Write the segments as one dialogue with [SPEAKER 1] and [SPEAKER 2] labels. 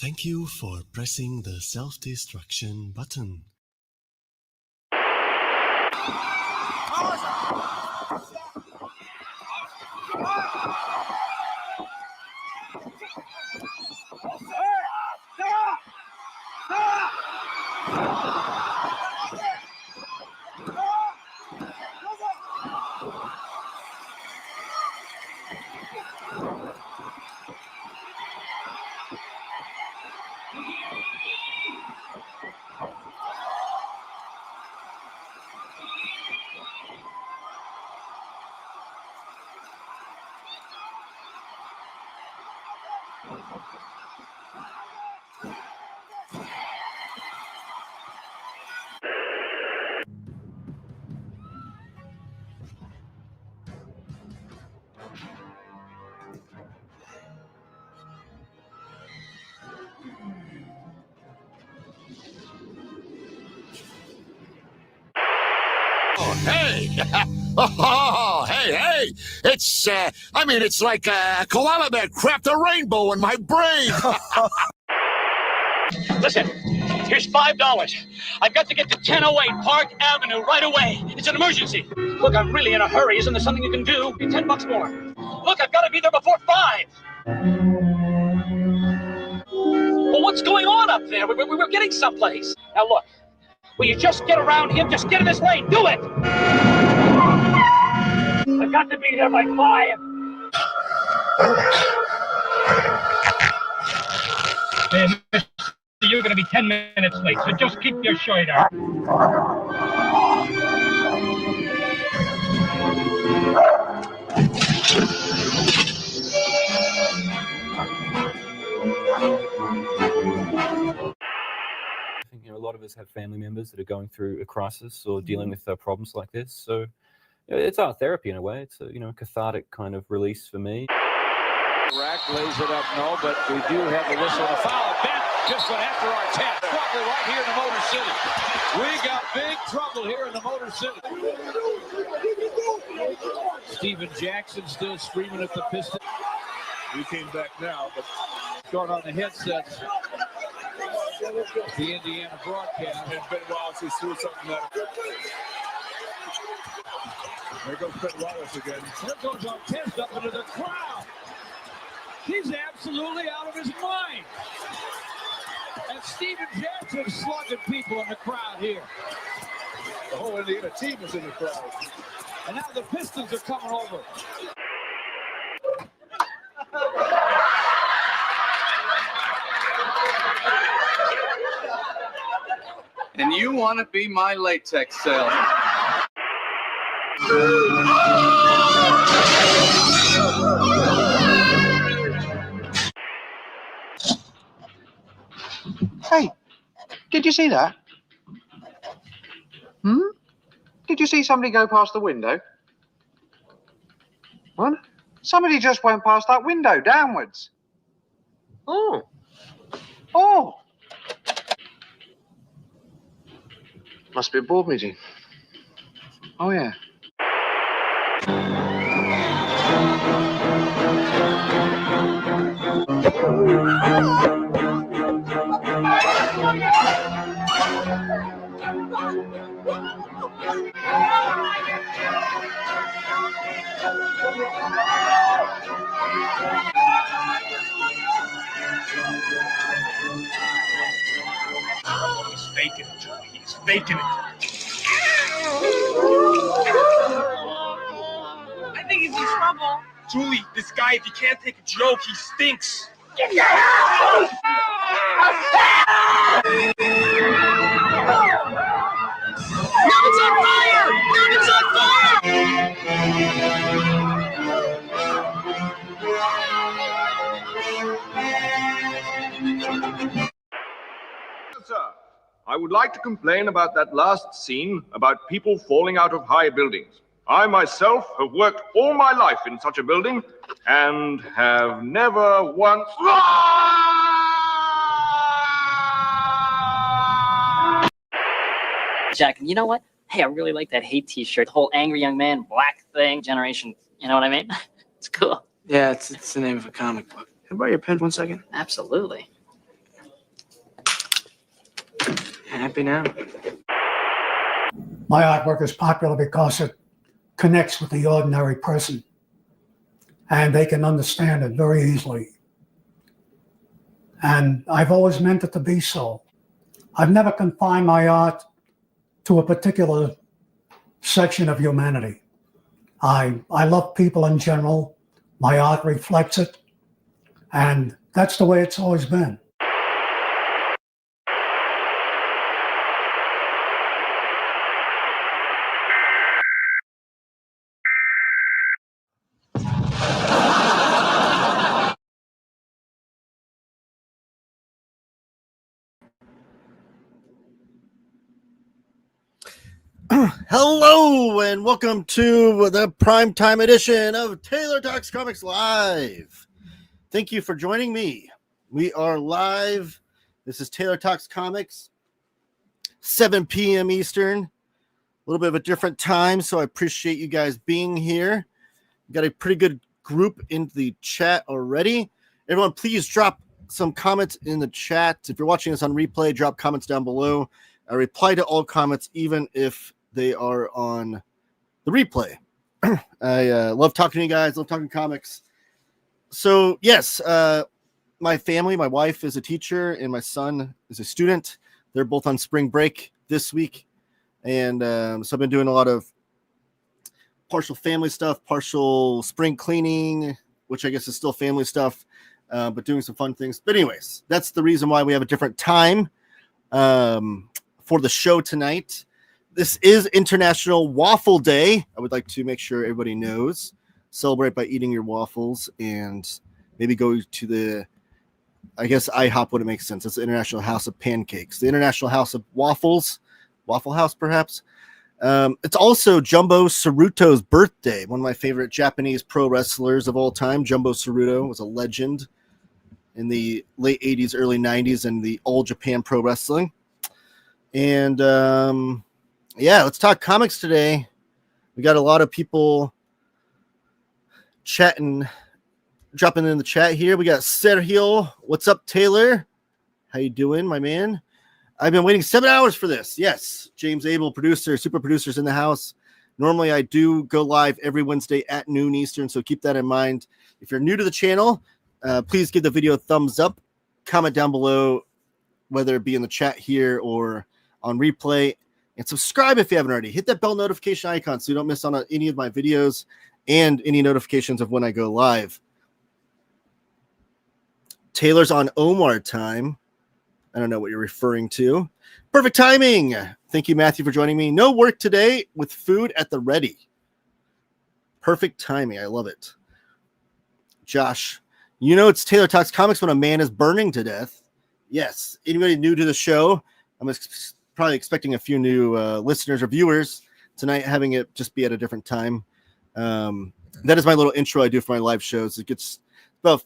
[SPEAKER 1] Thank you for pressing the self-destruction button.
[SPEAKER 2] Hey! Oh, hey! It's, it's like a koala bear cracked a rainbow in my brain!
[SPEAKER 3] Listen, here's $5. I've got to get to 1008 Park Avenue right away. It's an emergency. Look, I'm really in a hurry. Isn't there something you can do? Be $10 more. Look, I've got to be there before 5. Well, what's going on up there? We're getting someplace. Now, look, will you just get around him? Just get in this lane. Do it! I've got to be there by 5. Hey, mister, you're going to be 10 minutes late, so just keep your shirt on.
[SPEAKER 4] I think a lot of us have family members that are going through a crisis or dealing with problems like this. So it's art therapy in a way. It's a cathartic kind of release for me.
[SPEAKER 5] Rack lays it up, no, but we do have the whistle to foul. Ben just went after our 10. Trouble right here in the Motor City. We got big trouble here in the Motor City. Steven Jackson still screaming at the Pistons.
[SPEAKER 6] We came back now, but
[SPEAKER 5] short on the headsets. The Indiana broadcast.
[SPEAKER 6] And Ben Wallace threw something at him. There goes Ben Wallace again.
[SPEAKER 5] There goes Artest up into the crowd. He's absolutely out of his mind. And Steven Jackson slugging people in the crowd here.
[SPEAKER 6] The whole Indiana team is in the crowd.
[SPEAKER 5] And now the Pistons are coming over.
[SPEAKER 7] And you want to be my latex salesman.
[SPEAKER 8] Hey, did you see that? Did you see somebody go past the window? What? Somebody just went past that window, downwards. Oh. Must be a board meeting. Oh, yeah.
[SPEAKER 3] He's faking it, Julie. He's faking it.
[SPEAKER 9] I think he's in trouble.
[SPEAKER 3] Julie, this guy, if he can't take a joke, he stinks.
[SPEAKER 9] Get your house! Nuggets on fire! Nuggets on fire!
[SPEAKER 10] Sir, I would like to complain about that last scene about people falling out of high buildings. I myself have worked all my life in such a building and have never once...
[SPEAKER 11] Jack, you know what? Hey, I really like that hate t-shirt. The whole angry young man, black thing, generation. You know what I mean? It's cool.
[SPEAKER 12] Yeah, it's the name of a comic book. Can I borrow your pen 1 second?
[SPEAKER 11] Absolutely.
[SPEAKER 3] Happy now?
[SPEAKER 12] My artwork is popular because it connects with the ordinary person, and they can understand it very easily. And I've always meant it to be so. I've never confined my art to a particular section of humanity. I love people in general. My art reflects it, and that's the way it's always been.
[SPEAKER 13] Hello and welcome to the primetime edition of Taylor Talks Comics Live. Thank you for joining me. We are live. This is Taylor Talks Comics, 7 p.m. Eastern. A little bit of a different time, so I appreciate you guys being here. Got a pretty good group in the chat already. Everyone, please drop some comments in the chat. If you're watching this on replay, drop comments down below. I reply to all comments, even if they are on the replay. I love talking to you guys, love talking comics. So, yes, my family, my wife is a teacher, and my son is a student. They're both on spring break this week. And so I've been doing a lot of partial family stuff, partial spring cleaning, which I guess is still family stuff, but doing some fun things. But anyways, that's the reason why we have a different time for the show tonight. This is International Waffle Day. I would like to make sure everybody knows. Celebrate by eating your waffles and maybe go to the, I guess IHOP would make sense. It's the International House of Pancakes, the International House of Waffles, Waffle House perhaps. It's also Jumbo Tsuruto's birthday, one of my favorite Japanese pro wrestlers of all time. Jumbo Tsuruto was a legend in the late 80s, early 90s in the All Japan Pro Wrestling. And yeah, let's talk comics today. We got a lot of people chatting, dropping in the chat here. We got Sergio. What's up, Taylor? How you doing, my man? I've been waiting 7 hours for this. Yes, James Abel, producer, super producers in the house. Normally, I do go live every Wednesday at noon Eastern, so keep that in mind. If you're new to the channel, please give the video a thumbs up. Comment down below, whether it be in the chat here or on replay. And subscribe if you haven't already. Hit that bell notification icon so you don't miss on any of my videos and any notifications of when I go live. Taylor's on Omar time. I don't know what you're referring to. Perfect timing. Thank you, Matthew, for joining me. No work today with food at the ready. Perfect timing. I love it. Josh, you know it's Taylor Talks Comics when a man is burning to death. Yes. Anybody new to the show? I'm probably expecting a few new listeners or viewers tonight, having it just be at a different time. That is my little intro I do for my live shows. It gets about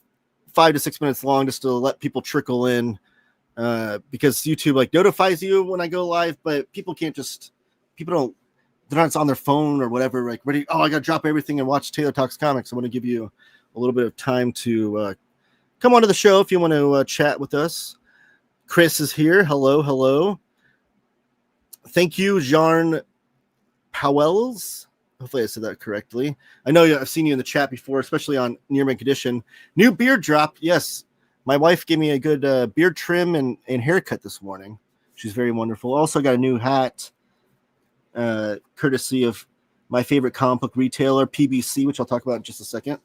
[SPEAKER 13] 5 to 6 minutes long just to let people trickle in because YouTube like notifies you when I go live, but people can't just, they're not on their phone or whatever, like ready. Oh, I got to drop everything and watch Taylor Talks Comics. I want to give you a little bit of time to come onto the show if you want to chat with us. Chris is here. Hello, hello. Thank you, Jarn Powells. Hopefully I said that correctly. I know I've seen you in the chat before, especially on Near Mint Condition. New beard drop. Yes, my wife gave me a good beard trim and haircut this morning. She's very wonderful. Also got a new hat, courtesy of my favorite comic book retailer, PBC, which I'll talk about in just a second.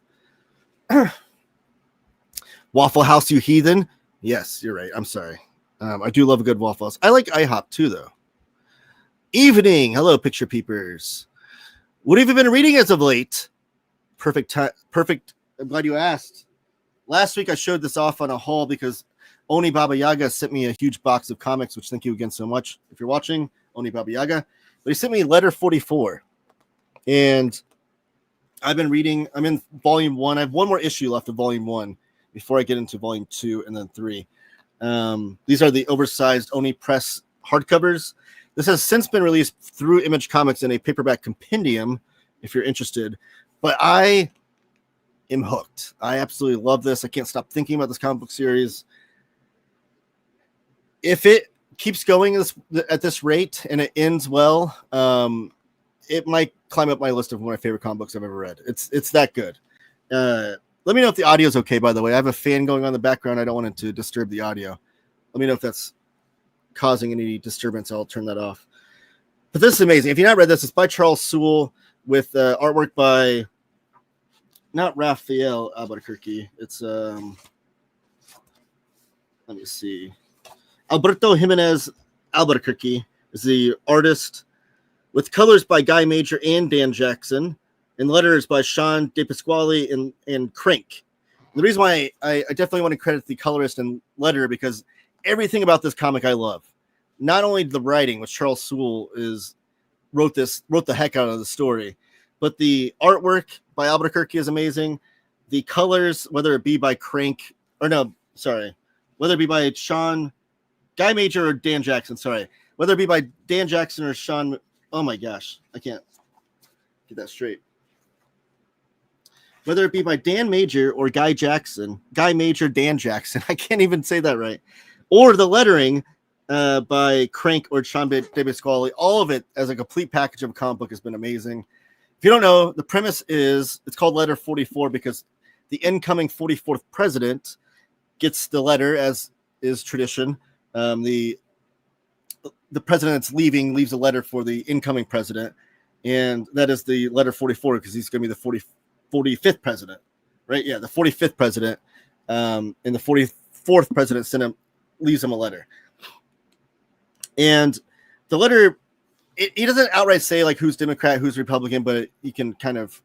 [SPEAKER 13] Waffle House, you heathen. Yes, you're right. I'm sorry. I do love a good Waffle House. I like IHOP too, though. Evening. Hello, picture peepers. What have you been reading as of late? Perfect. I'm glad you asked. Last week I showed this off on a haul because Oni Baba Yaga sent me a huge box of comics, which thank you again so much if you're watching, Oni Baba Yaga. But he sent me letter 44. And I've been reading, I'm in volume 1. I have one more issue left of volume 1 before I get into volume 2 and then 3. These are the oversized Oni Press hardcovers. This has since been released through Image Comics in a paperback compendium, if you're interested. But I am hooked. I absolutely love this. I can't stop thinking about this comic book series. If it keeps going at this rate and it ends well, it might climb up my list of one of my favorite comic books I've ever read. It's that good. Let me know if the audio is okay, by the way. I have a fan going on in the background. I don't want it to disturb the audio. Let me know if that's causing any disturbance. I'll turn that off. But this is amazing. If you've not read this, it's by Charles Sewell with artwork by not Raphael Albuquerque. It's let me see. Alberto Jimenez Albuquerque is the artist, with colors by Guy Major and Dan Jackson, and letters by Sean DePasquale and Crank. The reason why I definitely want to credit the colorist and letterer, because everything about this comic I love. Not only the writing, which Charles Sewell wrote the heck out of the story, but the artwork by Albuquerque is amazing. The colors, whether it be by Crank whether it be by Guy Major or Dan Jackson, whether it be by Dan Jackson or Sean. Oh my gosh, I can't get that straight. Whether it be by Dan Major or Guy Major, Dan Jackson, I can't even say that right, or the lettering by Crank or Sean DePasquale, all of it as a complete package of a comic book has been amazing. If you don't know, the premise is it's called Letter 44 because the incoming 44th president gets the letter, as is tradition. The president that's leaving leaves a letter for the incoming president, and that is the letter 44 because he's going to be the 45th president, right? Yeah, the 45th president, and the 44th president leaves him a letter. And the letter, he doesn't outright say like who's Democrat, who's Republican, but you can kind of,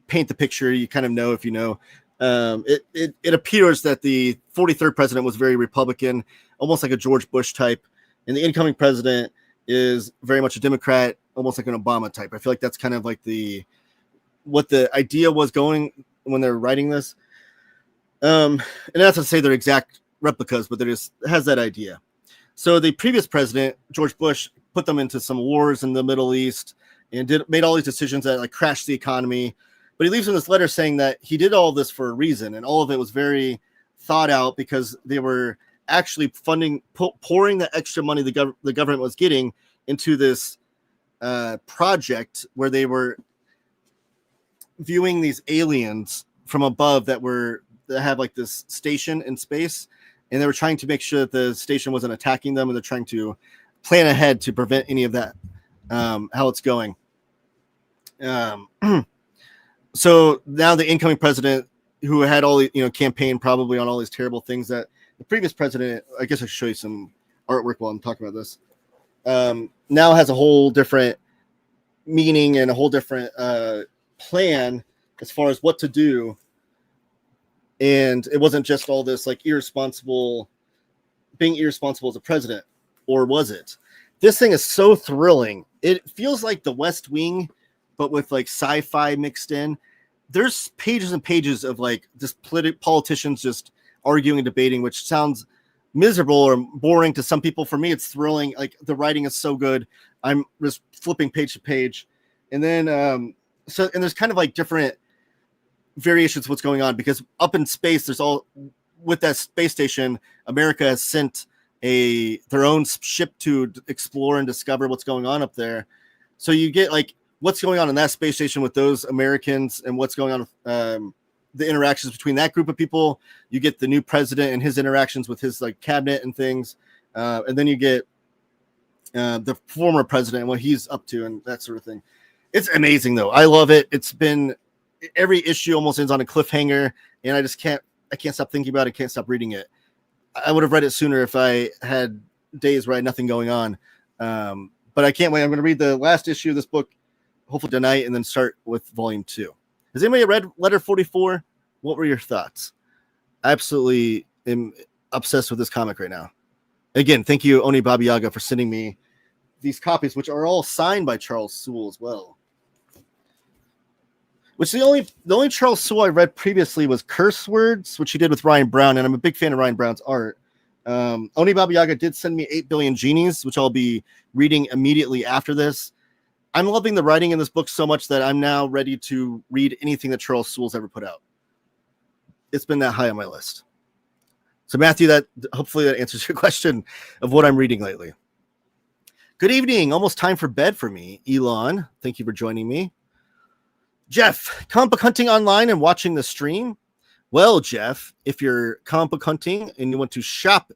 [SPEAKER 13] paint the picture. You kind of know if you know. It appears that the 43rd president was very Republican, almost like a George Bush type, and the incoming president is very much a Democrat, almost like an Obama type. I feel like that's kind of like what the idea was going when they were writing this. And that's to say they're exact replicas, but it has that idea. So the previous president, George Bush, put them into some wars in the Middle East and made all these decisions that like crashed the economy. But he leaves in this letter saying that he did all this for a reason, and all of it was very thought out because they were actually pouring the extra money the government was getting into this project where they were viewing these aliens from above that have like this station in space, and they were trying to make sure that the station wasn't attacking them, and they're trying to plan ahead to prevent any of that. How it's going. So now the incoming president, who had all the campaign probably on all these terrible things that the previous president, I guess I should show you some artwork while I'm talking about this, now has a whole different meaning and a whole different plan as far as what to do. And it wasn't just all this like being irresponsible as a president, or was it? This thing is so thrilling. It feels like The West Wing, but with like sci-fi mixed in. There's pages and pages of like just politicians just arguing and debating, which sounds miserable or boring to some people. For me, it's thrilling. Like the writing is so good. I'm just flipping page to page. And then, and there's kind of like different variations of what's going on, because up in space, with that space station, America has sent their own ship to explore and discover what's going on up there. So you get like what's going on in that space station with those Americans and what's going on with the interactions between that group of people. You get the new president and his interactions with his like cabinet and things. And then you get the former president and what he's up to and that sort of thing. It's amazing though. I love it. It's been every issue almost ends on a cliffhanger, and I can't stop thinking about it. Can't stop reading it. I would have read it sooner if I had days where I had nothing going on. But I can't wait. I'm going to read the last issue of this book, hopefully tonight, and then start with volume 2. Has anybody read Letter 44? What were your thoughts? I absolutely am obsessed with this comic right now. Again, thank you, Oni Baba Yaga, for sending me these copies, which are all signed by Charles Sewell as well. Which the only Charles Sewell I read previously was Curse Words, which he did with Ryan Brown, and I'm a big fan of Ryan Brown's art. Oni Baba Yaga did send me 8 Billion Genies, which I'll be reading immediately after this. I'm loving the writing in this book so much that I'm now ready to read anything that Charles Sewell's ever put out. It's been that high on my list. So Matthew, hopefully that answers your question of what I'm reading lately. Good evening. Almost time for bed for me. Elon, thank you for joining me. Jeff, comic book hunting online and watching the stream. Well, Jeff, if you're comic book hunting and you want to shop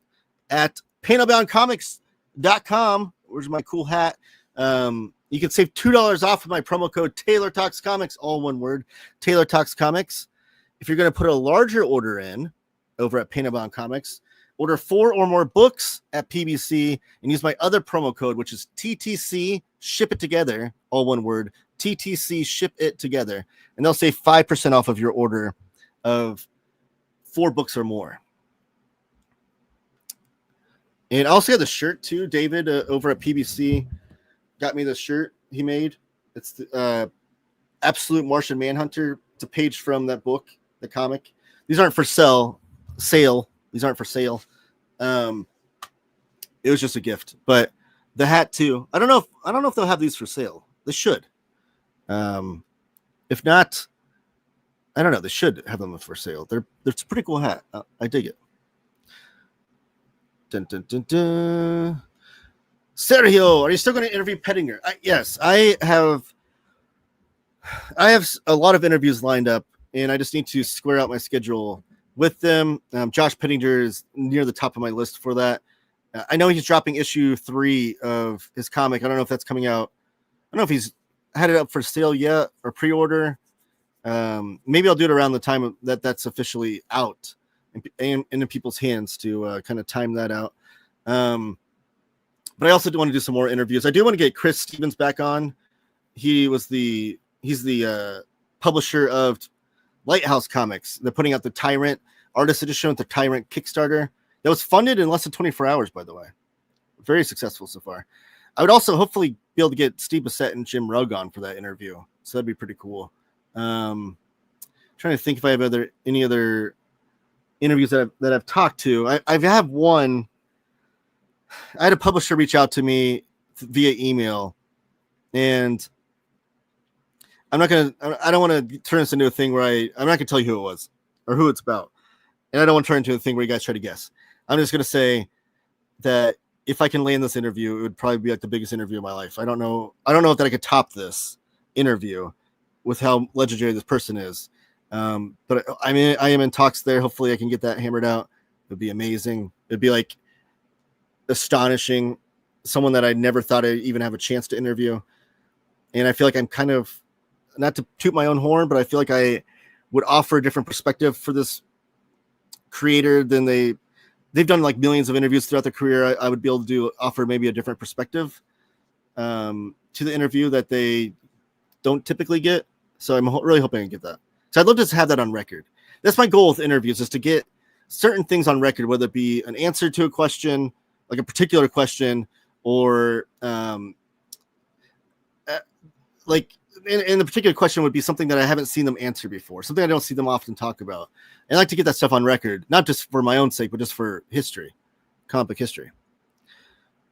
[SPEAKER 13] at panelboundcomics.com, where's my cool hat? You can save $2 off with my promo code Taylor Talks Comics, all one word, Taylor Talks Comics. If you're going to put a larger order in over at Panelbound Comics, order 4 or more books at PBC and use my other promo code, which is TTC, ship it together, all one word, TTC, ship it together. And they'll save 5% off of your order of 4 books or more. And I also got the shirt too. David over at PBC got me the shirt he made. It's the Absolute Martian Manhunter. It's a page from that book, the comic. These aren't for sale. These aren't for sale. It was just a gift. But the hat too. I don't know if they'll have these for sale. They should. If not, I don't know. They should have them for sale. They're a pretty cool hat. I dig it. Dun, dun, dun, dun. Sergio, are you still going to interview Pettinger? Yes, I have a lot of interviews lined up, and I just need to square out my schedule with them. Josh Pettinger is near the top of my list for that. I know he's dropping issue 3 of his comic. I don't know if that's coming out. I don't know if he's had it up for sale yet or pre-order. Maybe I'll do it around the time that's officially out and in people's hands to kind of time that out. But I also do want to do some more interviews. I do want to get Chris Stevens back on. He's the publisher of Lighthouse Comics. They're putting out the Tyrant Artist Edition with the Tyrant Kickstarter. That was funded in less than 24 hours, by the way. Very successful so far. I would also hopefully be able to get Steve Bissett and Jim Rugg on for that interview. So that'd be pretty cool. Trying to think if I have any other interviews that I've talked to. I have one. I had a publisher reach out to me via email, and I don't want to turn this into a thing where I'm not going to tell you who it was or who it's about. And I don't want to turn into a thing where you guys try to guess. I'm just going to say that if I can land this interview, it would probably be like the biggest interview of my life. I don't know if that I could top this interview with how legendary this person is. But I am in talks there. Hopefully I can get that hammered out. It'd be amazing. It'd be like astonishing. Someone that I never thought I'd even have a chance to interview. And I feel like I'm kind of, not to toot my own horn, but I feel like I would offer a different perspective for this creator than they've done like millions of interviews throughout their career. I would be able to offer maybe a different perspective to the interview that they don't typically get. So I'm really hoping I can get that. So I'd love to have that on record. That's my goal with interviews, is to get certain things on record, whether it be an answer to a question, like a particular question, or like in the particular question would be something that I haven't seen them answer before, something I don't see them often talk about. And I like to get that stuff on record, not just for my own sake, but just for history, comic book history.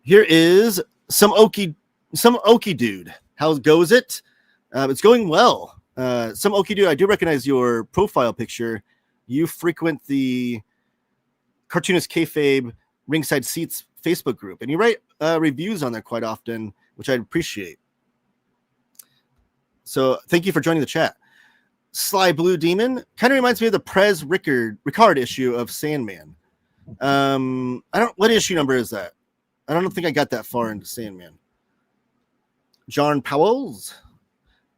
[SPEAKER 13] Here is some Okie dude. How goes it? It's going well. Some Okie dude, I do recognize your profile picture. You frequent the Cartoonist Kayfabe Ringside Seats Facebook group, and you write reviews on there quite often, which I appreciate. So thank you for joining the chat. Sly Blue Demon kind of reminds me of the Prez Ricard issue of Sandman. What issue number is that? I don't think I got that far into Sandman. John Powell's.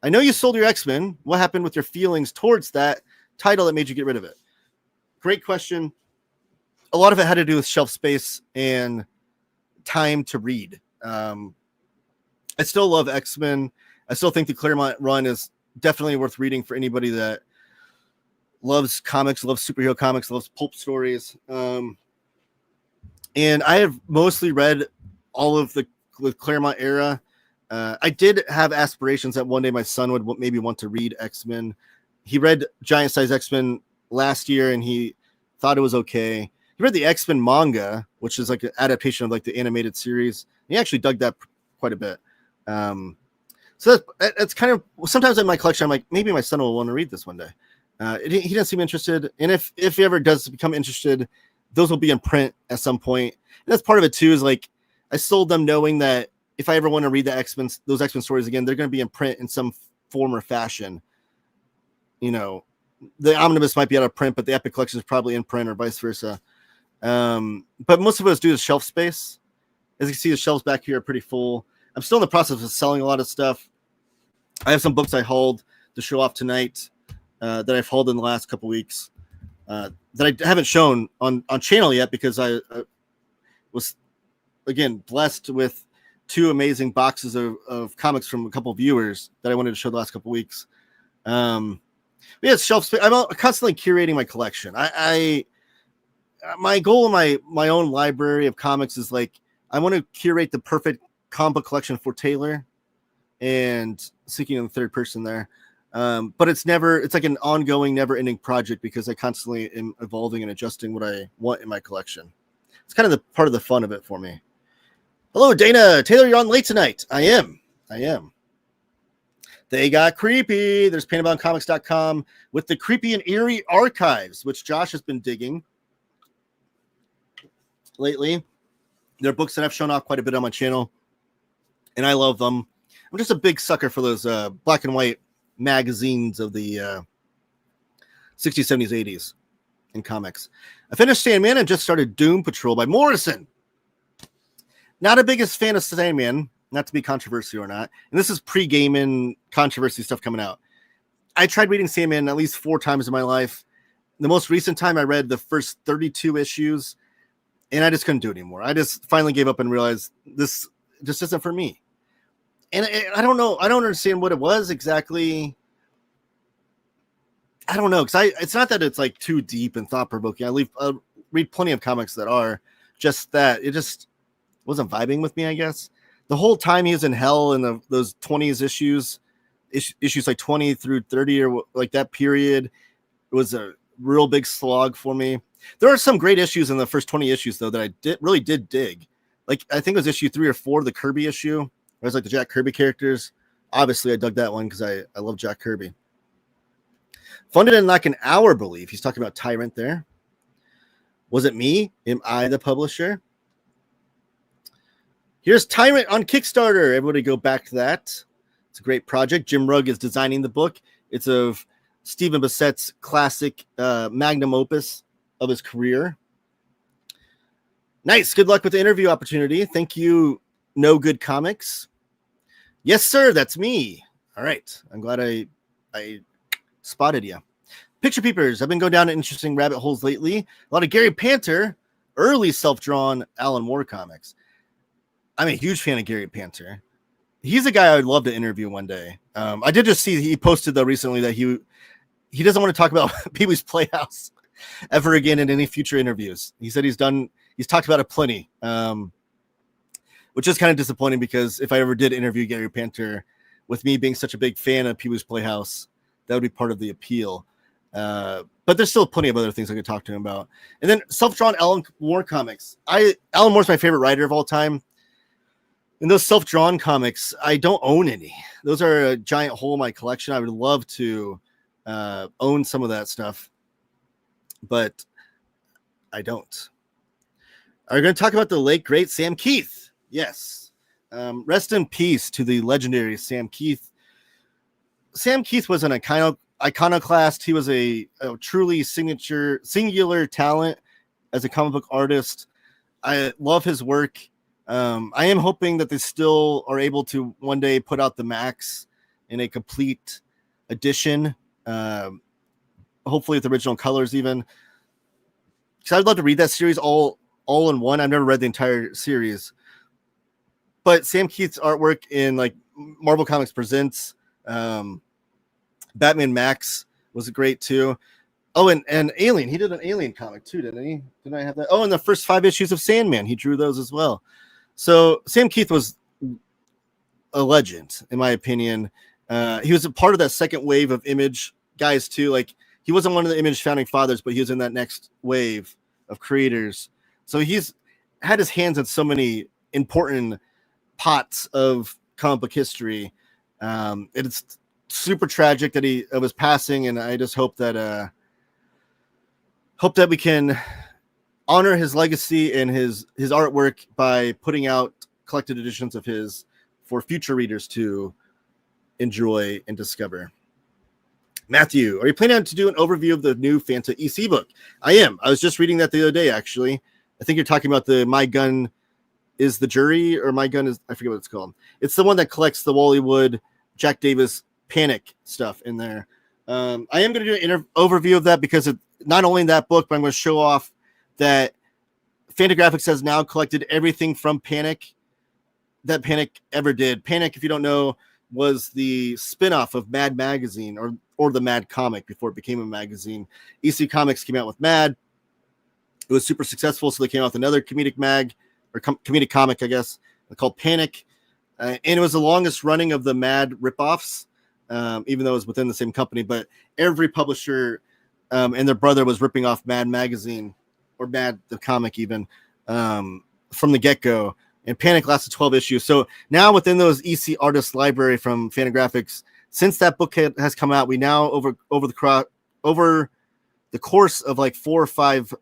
[SPEAKER 13] I know you sold your X-Men. What happened with your feelings towards that title that made you get rid of it? Great question. A lot of it had to do with shelf space and time to read. I still love X-Men. I still think the Claremont run is definitely worth reading for anybody that loves comics, loves superhero comics, loves pulp stories. And I have mostly read all of the Claremont era. I did have aspirations that one day my son would maybe want to read X-Men. He read Giant Size X-Men last year and he thought it was okay. He read the X-Men manga, which is like an adaptation of like the animated series. He actually dug that quite a bit. So that's kind of, sometimes in my collection, I'm like, maybe my son will want to read this one day. He doesn't seem interested. And if he ever does become interested, those will be in print at some point. And that's part of it too, is like I sold them knowing that if I ever want to read those X-Men stories again, they're going to be in print in some form or fashion. You know, the omnibus might be out of print, but the Epic collection is probably in print or vice versa. But most of us do the shelf space. As you can see, the shelves back here are pretty full. I'm still in the process of selling a lot of stuff. I have some books I hauled to show off tonight that I've hauled in the last couple weeks that I haven't shown on channel yet because I was, again, blessed with 2 amazing boxes of comics from a couple of viewers that I wanted to show the last couple of weeks. Yeah, shelf space. I'm constantly curating my collection. My goal in my own library of comics is like I want to curate the perfect comic book collection for Taylor, and speaking in the third person there. But it's like an ongoing, never-ending project because I constantly am evolving and adjusting what I want in my collection. It's kind of the part of the fun of it for me. Hello, Dana. Taylor, you're on late tonight. I am. They got creepy. There's paintaboutcomics.com with the creepy and eerie archives, which Josh has been digging lately. They're books that I've shown off quite a bit on my channel, and I love them. I'm just a big sucker for those black and white magazines of the 60s, 70s, 80s in comics. I finished Sandman and just started Doom Patrol by Morrison. Not a biggest fan of Sandman, not to be controversial or not. And this is pre-gaming controversy stuff coming out. I tried reading Sandman at least 4 times in my life. The most recent time I read the first 32 issues, and I just couldn't do it anymore. I just finally gave up and realized this just isn't for me. And I don't know. I don't understand what it was exactly. I don't know. Because it's not that it's like too deep and thought-provoking. I read plenty of comics that are just that. It just wasn't vibing with me, I guess. The whole time he was in hell in those 20s issues like 20 through 30 or like that period, it was a real big slog for me. There are some great issues in the first 20 issues, though, that I really did dig. Like, I think it was issue 3 or 4, the Kirby issue. It was like the Jack Kirby characters. Obviously, I dug that one because I love Jack Kirby. Funded in like an hour, believe. He's talking about Tyrant there. Was it me? Am I the publisher? Here's Tyrant on Kickstarter. Everybody go back to that. It's a great project. Jim Rugg is designing the book. It's of Stephen Bissett's classic magnum opus of his career. Nice. Good luck with the interview opportunity. Thank you, No Good Comics. Yes, sir. That's me. All right. I'm glad I spotted you. Picture Peepers. I've been going down interesting rabbit holes lately. A lot of Gary Panter, early self-drawn Alan Moore comics. I'm a huge fan of Gary Panter. He's a guy I would love to interview one day. I did just see he posted though recently that he doesn't want to talk about Pee-wee's Playhouse ever again in any future interviews. He said he's talked about it plenty, which is kind of disappointing because if I ever did interview Gary Panter, with me being such a big fan of Pee-wee's Playhouse, that would be part of the appeal. But there's still plenty of other things I could talk to him about. And then self-drawn Alan Moore comics. Alan Moore's my favorite writer of all time. And those self-drawn comics, I don't own any. Those are a giant hole in my collection. I would love to own some of that stuff, but I don't. Are we going to talk about the late, great Sam Kieth? Yes. Rest in peace to the legendary Sam Kieth. Sam Kieth was an iconoclast. He was a truly singular talent as a comic book artist. I love his work. I am hoping that they still are able to one day put out the Max in a complete edition. Hopefully with original colors even. Because I'd love to read that series all in one. I've never read the entire series. But Sam Kieth's artwork in like Marvel Comics Presents, Batman Max was great too. Oh, and Alien. He did an Alien comic too, didn't he? Didn't I have that? Oh, and the first 5 issues of Sandman. He drew those as well. So Sam Kieth was a legend, in my opinion. He was a part of that second wave of Image guys too. Like he wasn't one of the Image founding fathers, but he was in that next wave of creators. So he's had his hands in so many important pots of comic book history. It's super tragic that of his passing, and I just hope that we can honor his legacy and his artwork by putting out collected editions of his for future readers to enjoy and discover. Matthew, are you planning to do an overview of the new Fanta EC book? I am. I was just reading that the other day, actually. I think you're talking about the My Gun is the Jury, or My Gun is, I forget what it's called. It's the one that collects the Wally Wood, Jack Davis Panic stuff in there. I am going to do an overview of that because not only in that book, but I'm going to show off that Fantagraphics has now collected everything from Panic that Panic ever did. Panic, if you don't know, was the spin-off of Mad Magazine or the Mad comic before it became a magazine. EC Comics came out with Mad. It was super successful, so they came out with another comedic mag or comedic comic, I guess, called Panic. And it was the longest running of the Mad ripoffs, even though it was within the same company. But every publisher and their brother was ripping off Mad Magazine or Mad the comic even from the get-go. And Panic lasted 12 issues. So now within those EC artist library from Fantagraphics, since that book has come out, we now over the course of like 4 or 5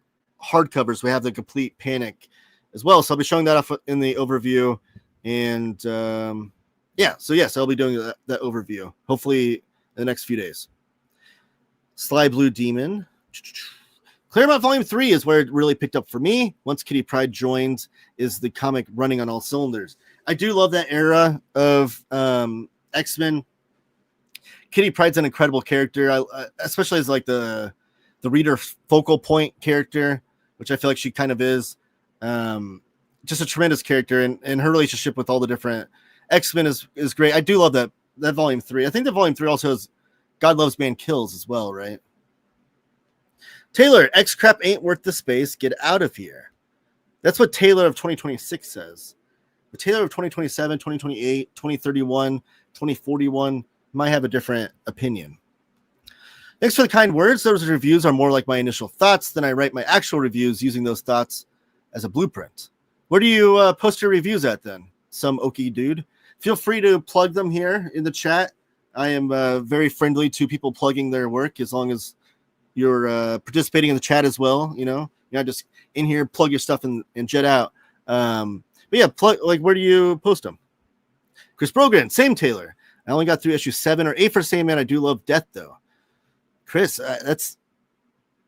[SPEAKER 13] hardcovers, we have the complete Panic as well. So I'll be showing that off in the overview. And so yes, I'll be doing that overview hopefully in the next few days. Sly Blue Demon. Claremont Volume 3 is where it really picked up for me. Once Kitty Pryde joins, is the comic running on all cylinders. I do love that era of X-Men. Kitty Pryde's an incredible character, especially as like the reader focal point character, which I feel like she kind of is. Just a tremendous character, and her relationship with all the different X-Men is great. I do love that Volume 3. I think that Volume 3 also has God Loves Man Kills as well, right? Taylor, X crap ain't worth the space. Get out of here. That's what Taylor of 2026 says. The Taylor of 2027, 2028, 2031, 2041 might have a different opinion. Thanks for the kind words. Those reviews are more like my initial thoughts than I write my actual reviews using those thoughts as a blueprint. Where do you post your reviews at then? Some okie dude. Feel free to plug them here in the chat. I am very friendly to people plugging their work as long as you're participating in the chat as well. You know, you're not just in here, plug your stuff and jet out. But yeah, where do you post them? Chris Brogan, same Taylor. I only got through issue 7 or 8 for Sandman. I do love Death though. Chris, that's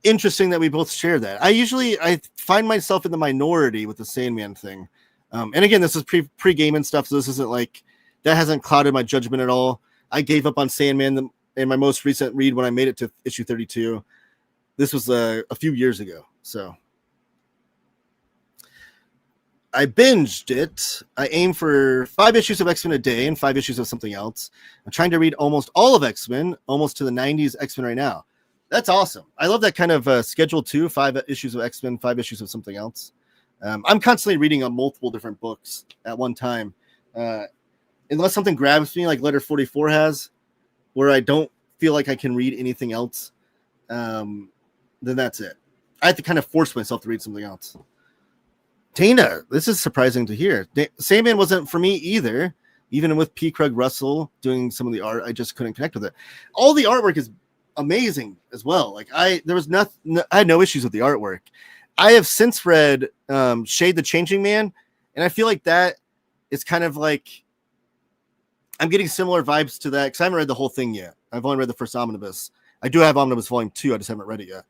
[SPEAKER 13] interesting that we both share that. I find myself in the minority with the Sandman thing. And again, this is pre-game and stuff, so this isn't like that hasn't clouded my judgment at all. I gave up on Sandman in my most recent read when I made it to issue 32. This was a few years ago, so I binged it. I aim for 5 issues of X-Men a day and 5 issues of something else. I'm trying to read almost all of X-Men, almost to the 90s X-Men right now. That's awesome. I love that kind of schedule too. 5 issues of X-Men, 5 issues of something else. I'm constantly reading on multiple different books at one time. Unless something grabs me like Letter 44 has, where I don't feel like I can read anything else, then that's it. I have to kind of force myself to read something else. Dana, this is surprising to hear. Sandman wasn't for me either. Even with P. Craig Russell doing some of the art, I just couldn't connect with it. All the artwork is amazing as well. Like I had no issues with the artwork. I have since read Shade the Changing Man, and I feel like that is kind of like I'm getting similar vibes to that because I haven't read the whole thing yet. I've only read the first omnibus. I do have Omnibus Volume 2. I just haven't read it yet.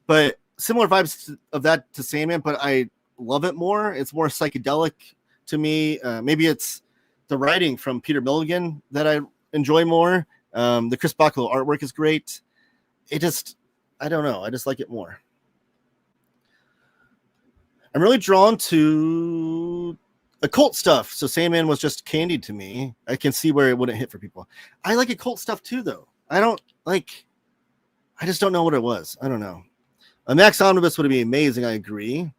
[SPEAKER 13] But similar vibes of that to Sandman, but I love it more. It's more psychedelic to me. Maybe it's the writing from Peter Milligan that I enjoy more. The Chris Bachalo artwork is great. I don't know. I just like it more. I'm really drawn to occult stuff. So Sandman was just candied to me. I can see where it wouldn't hit for people. I like occult stuff too, though. I just don't know what it was. I don't know. A Max Omnibus would be amazing. I agree.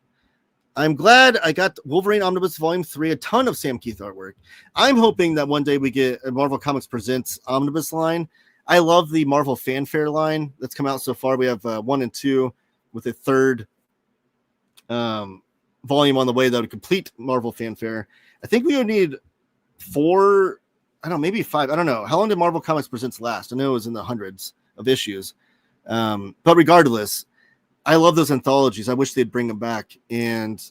[SPEAKER 13] I'm glad I got Wolverine Omnibus Volume 3, a ton of Sam Kieth artwork. I'm hoping that one day we get a Marvel Comics Presents Omnibus line. I love the Marvel Fanfare line that's come out so far. We have 1 and 2 with a third volume on the way that would complete Marvel Fanfare. I think we would need 4, I don't know, maybe 5. I don't know. How long did Marvel Comics Presents last? I know it was in the hundreds of issues. But regardless, I love those anthologies. I wish they'd bring them back. And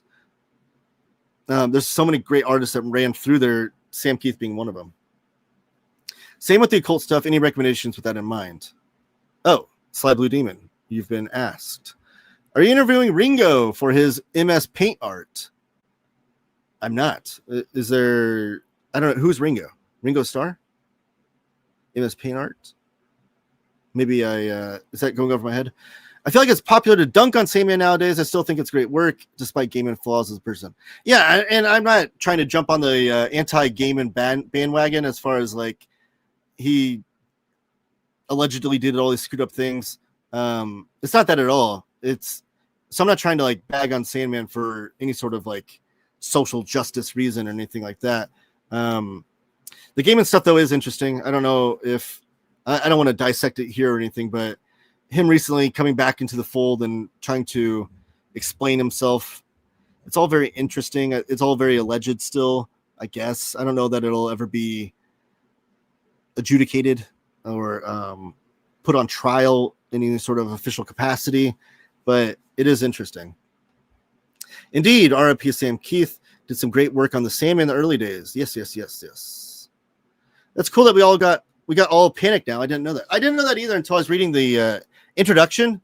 [SPEAKER 13] there's so many great artists that ran through there, Sam Kieth being one of them. Same with the occult stuff. Any recommendations with that in mind? Oh, Sly Blue Demon, you've been asked. Are you interviewing Ringo for his MS Paint art? I'm not. Is there... I don't know. Who's Ringo? Ringo Starr? MS Paint art? Maybe is that going over my head? I feel like it's popular to dunk on Sandman nowadays. I still think it's great work, despite Gaiman flaws as a person. Yeah, and I'm not trying to jump on the anti-Gaiman bandwagon as far as like he allegedly did all these screwed up things. It's not that at all. So I'm not trying to like bag on Sandman for any sort of like social justice reason or anything like that. The Gaiman stuff though is interesting. I don't know if I don't want to dissect it here or anything, but him recently coming back into the fold and trying to explain himself, it's all very interesting. It's all very alleged still, I guess. I don't know that it'll ever be adjudicated or put on trial in any sort of official capacity, but it is interesting. Indeed, R.I.P. Sam Kieth did some great work on the Sandman in the early days. Yes. That's cool that we got all panicked now. I didn't know that. I didn't know that either until I was reading the introduction.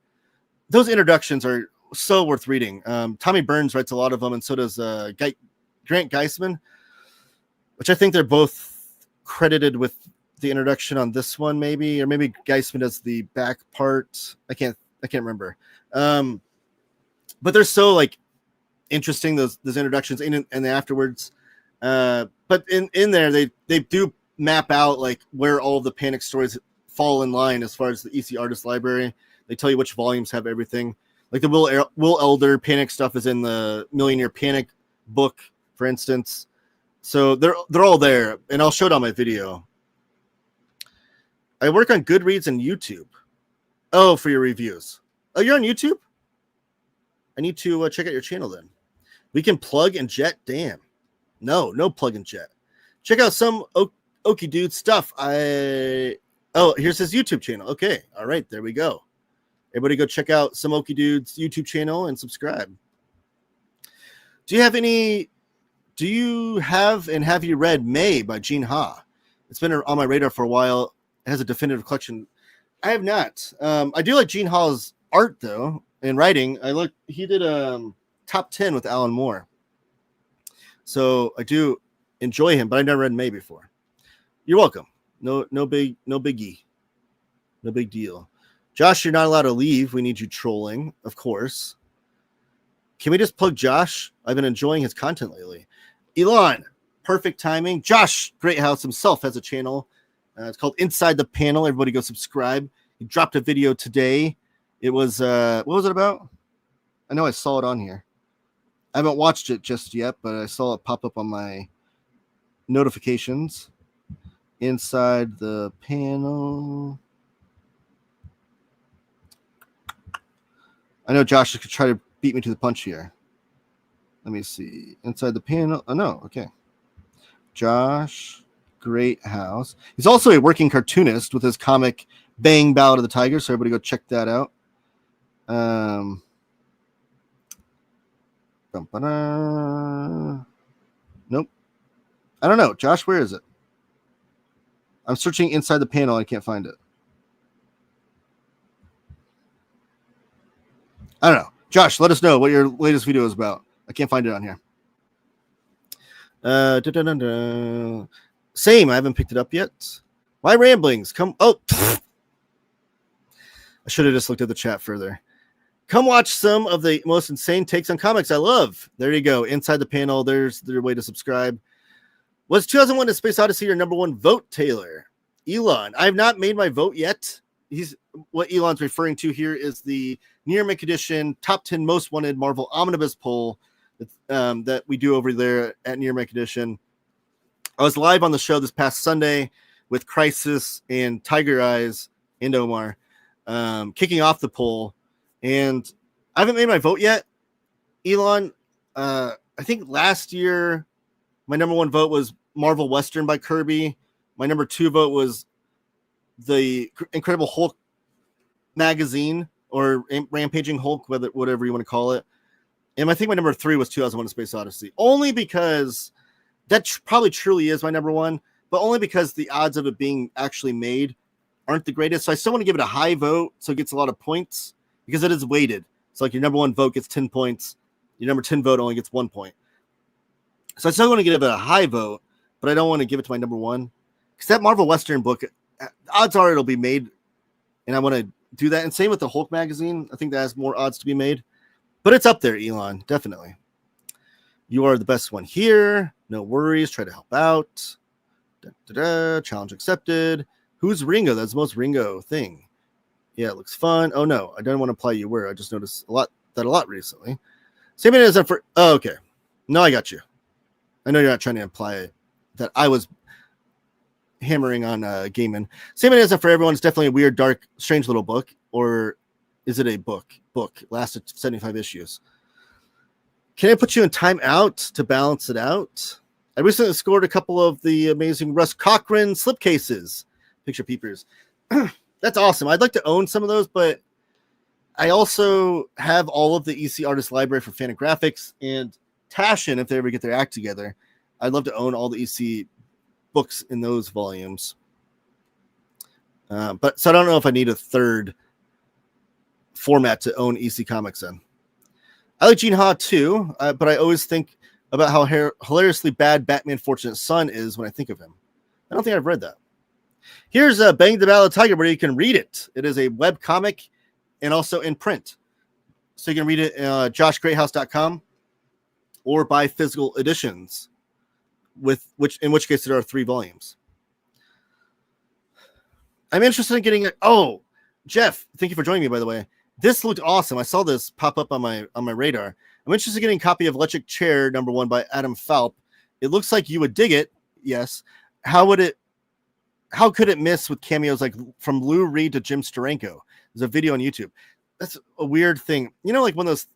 [SPEAKER 13] Those introductions are so worth reading. Tommy Burns writes a lot of them, and so does Grant Geisman, which I think they're both credited with the introduction on this one, maybe, or maybe Geisman does the back part. I can't remember. But they're so like interesting, those introductions and the afterwards. But in there they do map out like where all of the Panic stories fall in line as far as the EC Artist Library. They tell you which volumes have everything. Like the Will Elder Panic stuff is in the Million Year Panic book, for instance. So they're all there, and I'll show it on my video. I work on Goodreads and YouTube. Oh, for your reviews. Oh, you're on YouTube? I need to check out your channel then. We can plug and jet. Damn. No plug and jet. Check out some Okie Dude stuff. Oh, here's his YouTube channel. Okay. All right. There we go. Everybody go check out some Okie Dude's YouTube channel and subscribe. Do you have you read May by Gene Ha? It's been on my radar for a while. It has a definitive collection. I have not. I do like Gene Ha's art though, and writing. He did top 10 with Alan Moore. So I do enjoy him, but I've never read May before. You're welcome. No biggie. No big deal. Josh, you're not allowed to leave. We need you trolling, of course. Can we just plug Josh? I've been enjoying his content lately. Elon, perfect timing. Josh Greathouse himself has a channel. It's called Inside the Panel. Everybody go subscribe. He dropped a video today. It was, what was it about? I know I saw it on here. I haven't watched it just yet, but I saw it pop up on my notifications. Inside the Panel. I know Josh could try to beat me to the punch here. Let me see. Inside the Panel. Oh, no. Okay. Josh Greathouse. He's also a working cartoonist with his comic Bang Ballad of the Tiger, so everybody go check that out. Nope. I don't know. Josh, where is it? I'm searching Inside the Panel. I can't find it. I don't know. Josh, let us know what your latest video is about. I can't find it on here. Same. I haven't picked it up yet. My ramblings. Oh. I should have just looked at the chat further. Come watch some of the most insane takes on comics I love. There you go. Inside the Panel. There's their way to subscribe. Was 2001 A Space Odyssey your number one vote, Taylor? Elon. I have not made my vote yet. What Elon's referring to here is the Near-Mic Edition top 10 most wanted Marvel omnibus poll that we do over there at Near-Mic Edition. I was live on the show this past Sunday with Crisis and Tiger Eyes and Omar kicking off the poll. And I haven't made my vote yet. Elon, I think last year my number one vote was Marvel Western by Kirby. My number two vote was the Incredible Hulk magazine or Rampaging Hulk, whatever you want to call it. And I think my number 3 was 2001: A Space Odyssey, only because that probably truly is my number 1, but only because the odds of it being actually made aren't the greatest. So I still want to give it a high vote, so it gets a lot of points because it is weighted. So like your number 1 vote gets 10 points, your number 10 vote only gets 1 point. So I still want to give it a high vote, but I don't want to give it to my number 1 because that Marvel Western book, odds are it'll be made, and I want to do that. And same with the Hulk magazine. I think that has more odds to be made. But it's up there, Elon, definitely. You are the best one here. No worries. Try to help out. Challenge accepted. Who's Ringo? That's the most Ringo thing. Yeah, it looks fun. Oh, no. I don't want to apply you where. I just noticed a lot recently. Same thing as for... Oh, okay. No, I got you. I know you're not trying to imply that I was hammering on Gaiman. Same thing as for everyone. It's definitely a weird, dark, strange little book. Or... is it a book? Lasted 75 issues. Can I put you in timeout to balance it out? I recently scored a couple of the amazing Russ Cochran slipcases. Picture peepers. That's awesome. I'd like to own some of those, but I also have all of the EC Artist Library for Fantagraphics and Taschen, if they ever get their act together. I'd love to own all the EC books in those volumes. But so I don't know if I need a third format to own EC Comics in. I like Gene Ha too, but I always think about how hilariously bad Batman Fortunate Son is when I think of him. I don't think I've read that. Here's Bang the Battle of Tiger, where you can read it. It is a web comic and also in print. So you can read it at joshgreathouse.com or buy physical editions, in which case there are 3 volumes. I'm interested in getting it. Oh, Jeff, thank you for joining me, by the way. This looked awesome. I saw this pop up on my radar. I'm interested in getting a copy of Electric Chair #1 by Adam Falp. It looks like you would dig it. Yes. How could it miss with cameos like from Lou Reed to Jim Steranko? There's a video on YouTube. That's a weird thing. You know, like one of those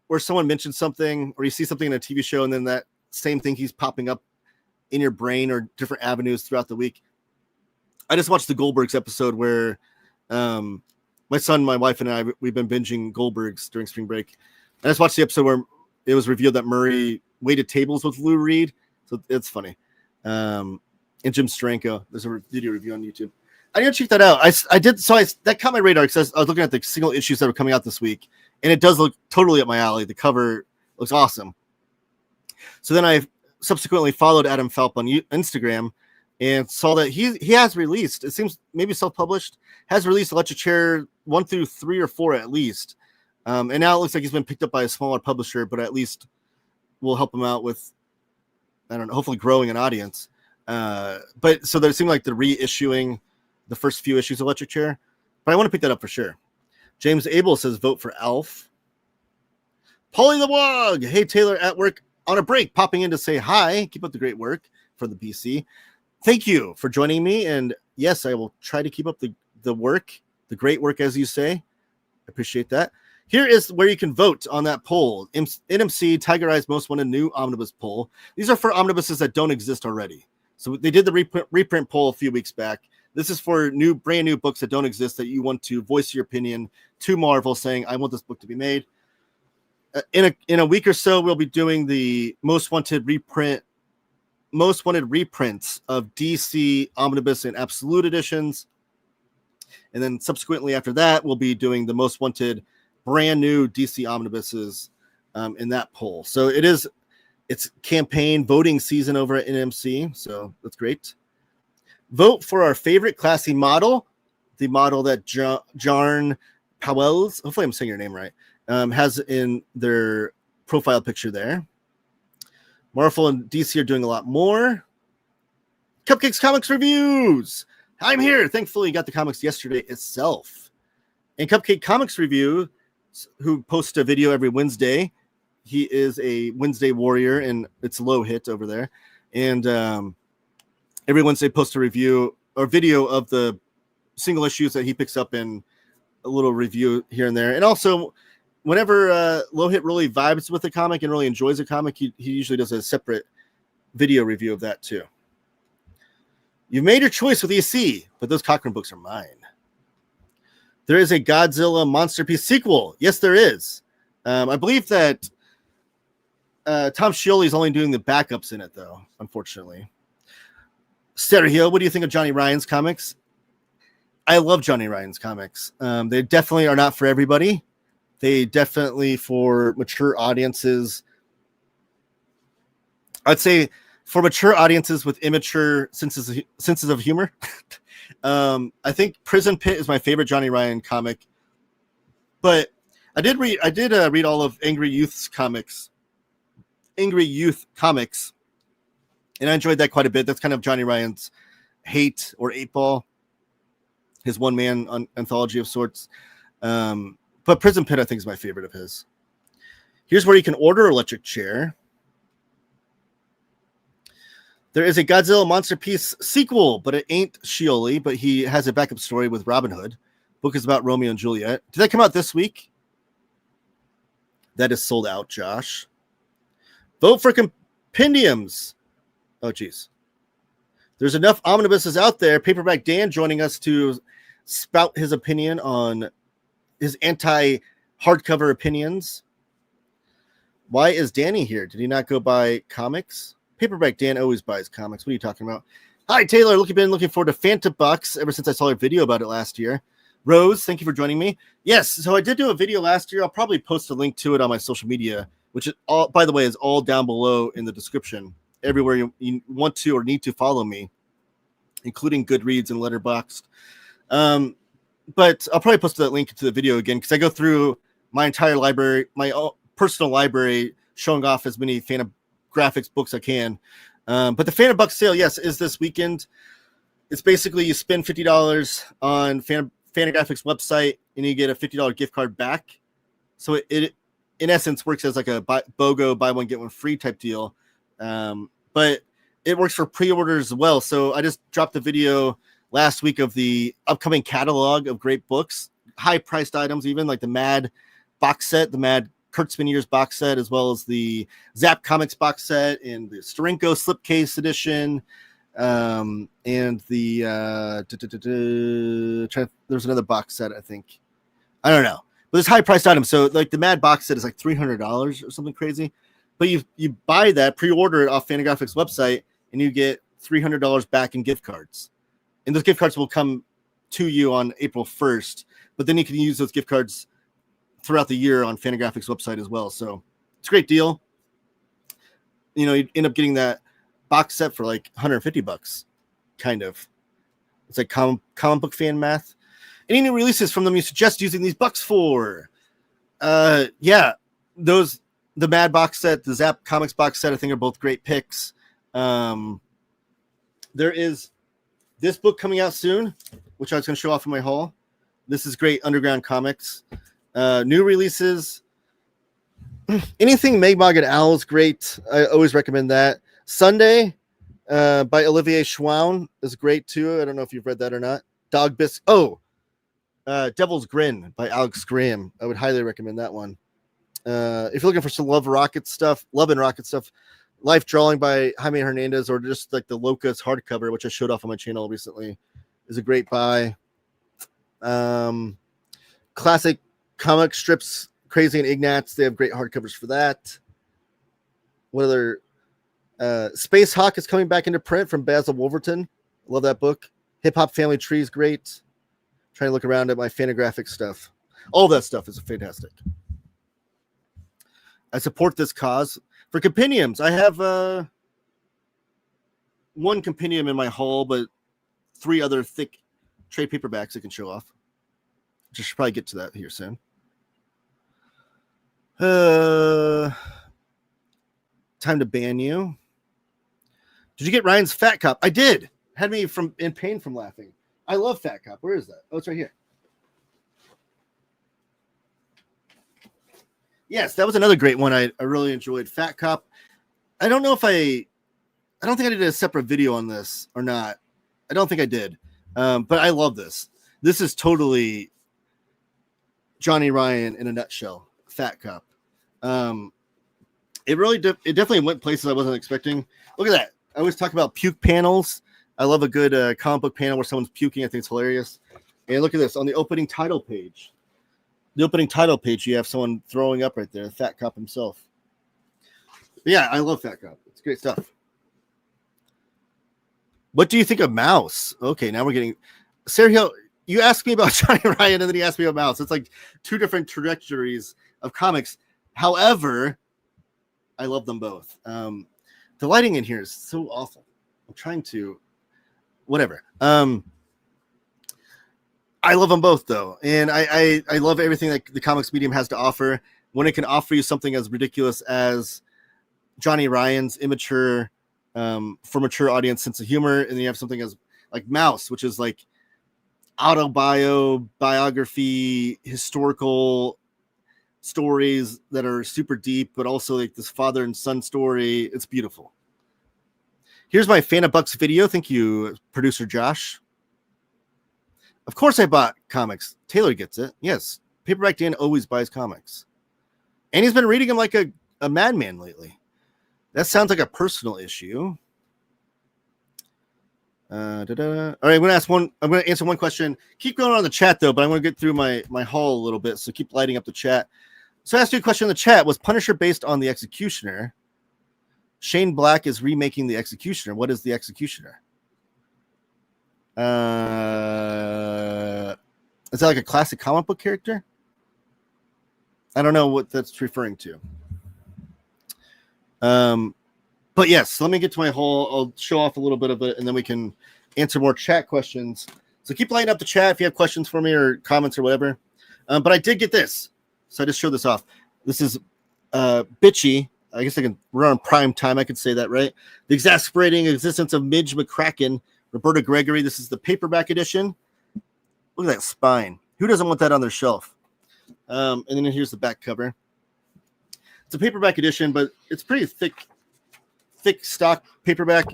[SPEAKER 13] where someone mentions something or you see something in a TV show and then that same thing keeps popping up in your brain or different avenues throughout the week. I just watched the Goldbergs episode where my son, my wife, and I, we've been binging Goldbergs during spring break. I just watched the episode where it was revealed that Murray waited tables with Lou Reed. So it's funny. And Jim Steranko. There's a video review on YouTube. I need to check that out. I did. So that caught my radar because I was looking at the single issues that were coming out this week. And it does look totally up my alley. The cover looks awesome. So then I subsequently followed Adam Falp on Instagram and saw that he has released, it seems maybe self-published, has released Electric Chair 1 through 3 or 4 at least. And now it looks like he's been picked up by a smaller publisher, but at least will help him out with, I don't know, hopefully growing an audience. But so there seemed like they're reissuing the first few issues of Electric Chair, but I want to pick that up for sure. James Abel says, vote for Alf. Polly the Wog. Hey, Taylor, at work on a break, popping in to say hi. Keep up the great work for the PC. Thank you for joining me. And yes, I will try to keep up the work, the great work, as you say. I appreciate that. Here is where you can vote on that poll. NMC Tiger Eye's Most Wanted New Omnibus poll. These are for omnibuses that don't exist already. So they did the reprint poll a few weeks back. This is for brand new books that don't exist that you want to voice your opinion to Marvel, saying, I want this book to be made. In a week or so, we'll be doing the most wanted reprints of DC Omnibus and Absolute editions. And then subsequently after that, we'll be doing the most wanted brand new DC Omnibuses in that poll. So it's campaign voting season over at NMC. So that's great. Vote for our favorite classy model, the model that Jarn Powell's, hopefully I'm saying your name right, has in their profile picture there. Marvel and DC are doing a lot more. Cupcakes Comics Reviews. I'm here. Thankfully, got the comics yesterday itself. And Cupcake Comics Review, who posts a video every Wednesday. He is a Wednesday warrior, and it's low hit over there. And every Wednesday posts a review or video of the single issues that he picks up in a little review here and there. And also, whenever Low Hit really vibes with a comic and really enjoys a comic, he usually does a separate video review of that too. You've made your choice with EC, but those Cochran books are mine. There is a Godzilla Monster Piece sequel. Yes, there is. I believe that Tom Scioli is only doing the backups in it, though, unfortunately. Stereo, what do you think of Johnny Ryan's comics? I love Johnny Ryan's comics. They definitely are not for everybody. They definitely for mature audiences. I'd say for mature audiences with immature senses of humor. I think Prison Pit is my favorite Johnny Ryan comic. But I did read all of Angry Youth comics, and I enjoyed that quite a bit. That's kind of Johnny Ryan's Hate or 8-Ball, his one-man anthology of sorts. But Prison Pit, I think, is my favorite of his. Here's where you can order Electric Chair. There is a Godzilla Monster Piece sequel, but it ain't Scioli, but he has a backup story with Robin Hood. Book is about Romeo and Juliet. Did that come out this week? That is sold out, Josh. Vote for compendiums. Oh, geez. There's enough omnibuses out there. Paperback Dan joining us to spout his opinion on his anti-hardcover opinions. Why is Danny here? Did he not go buy comics? Paperback Dan always buys comics. What are you talking about? Hi, Taylor. Been looking forward to Fantabucks ever since I saw a video about it last year. Rose, thank you for joining me. Yes, so I did do a video last year. I'll probably post a link to it on my social media, which is all, by the way, is all down below in the description. Everywhere you want to or need to follow me, including Goodreads and Letterboxd. But I'll probably post that link to the video again because I go through my entire library, my personal library, showing off as many Fantagraphics books I can. But the Fantabucks sale, yes, is this weekend. It's basically you spend $50 on Fantagraphics website and you get a $50 gift card back. So it in essence works as like a BOGO buy one get one free type deal. But it works for pre-orders as well. So I just dropped the video last week of the upcoming catalog of great books, high-priced items, even like the Mad box set, the Mad Kurtzman Years box set, as well as the Zap Comics box set and the Steranko slipcase edition, and the there's another box set, I think. I don't know. But it's high-priced items. So like the Mad box set is like $300 or something crazy. But you buy that, pre-order it off Fantagraphics website, and you get $300 back in gift cards. And those gift cards will come to you on April 1st. But then you can use those gift cards throughout the year on Fantagraphics website as well. So it's a great deal. You know, you end up getting that box set for like $150, kind of. It's like comic book fan math. Any new releases from them you suggest using these bucks for? Yeah, the Mad box set, the Zap Comics box set, I think are both great picks. There is this book coming out soon, which I was going to show off in my haul. This is great underground comics. New releases. Anything Megmog and Owl is great. I always recommend that. Sunday by Olivier Schwaun is great too. I don't know if you've read that or not. Devil's Grin by Alex Graham. I would highly recommend that one. If you're looking for some love and rocket stuff, Life Drawing by Jaime Hernandez, or just like the Locust hardcover, which I showed off on my channel recently, is a great buy. Classic comic strips, Crazy and Ignatz, they have great hardcovers for that. What other? Space Hawk is coming back into print from Basil Wolverton. Love that book. Hip Hop Family Tree is great. Trying to look around at my Fantagraphics stuff. All that stuff is fantastic. I support this cause. For compendiums, I have one compendium in my haul, but 3 other thick trade paperbacks I can show off. Just should probably get to that here soon. Time to ban you. Did you get Ryan's Fat Cop? I did. Had me in pain from laughing. I love Fat Cop. Where is that? Oh, it's right here. Yes, that was another great one. I really enjoyed Fat Cop. I don't think I did a separate video on this or not. I don't think I did. But I love this. This is totally Johnny Ryan in a nutshell. Fat Cop. It definitely went places I wasn't expecting. Look at that. I always talk about puke panels. I love a good comic book panel where someone's puking. I think it's hilarious. And look at this on the opening title page. The opening title page, you have someone throwing up right there, Fat Cop himself. But yeah, I love Fat Cop. It's great stuff. What do you think of Mouse? Okay, now we're getting Sergio. You asked me about Johnny Ryan, and then he asked me about Mouse. It's like two different trajectories of comics. However, I love them both. The lighting in here is so awful. I'm trying to, whatever. I love them both, though, and I love everything that the comics medium has to offer. When it can offer you something as ridiculous as Johnny Ryan's immature, for mature audience sense of humor, and then you have something as like Mouse, which is like biography, historical stories that are super deep, but also like this father and son story. It's beautiful. Here's my Fantabucks video. Thank you, producer Josh. Of course I bought comics. Taylor gets it. Yes. Paperback Dan always buys comics. And he's been reading them like a madman lately. That sounds like a personal issue. All right, I'm going to answer one question. Keep going on the chat, though, but I'm going to get through my haul a little bit, so keep lighting up the chat. So I asked you a question in the chat. Was Punisher based on The Executioner? Shane Black is remaking The Executioner. What is The Executioner? Is that like a classic comic book character? I don't know what that's referring to. But yes, let me get to my haul. I'll show off a little bit of it, and then we can answer more chat questions. So keep lighting up the chat if you have questions for me or comments or whatever. But I did get this, so I just showed this off. This is Bitchy. I guess we're on prime time. I could say that, right? The Exasperating Existence of Midge McCracken, Roberta Gregory. This is the paperback edition. Look at that spine. Who doesn't want that on their shelf? And then here's the back cover. It's a paperback edition, but it's pretty thick stock paperback.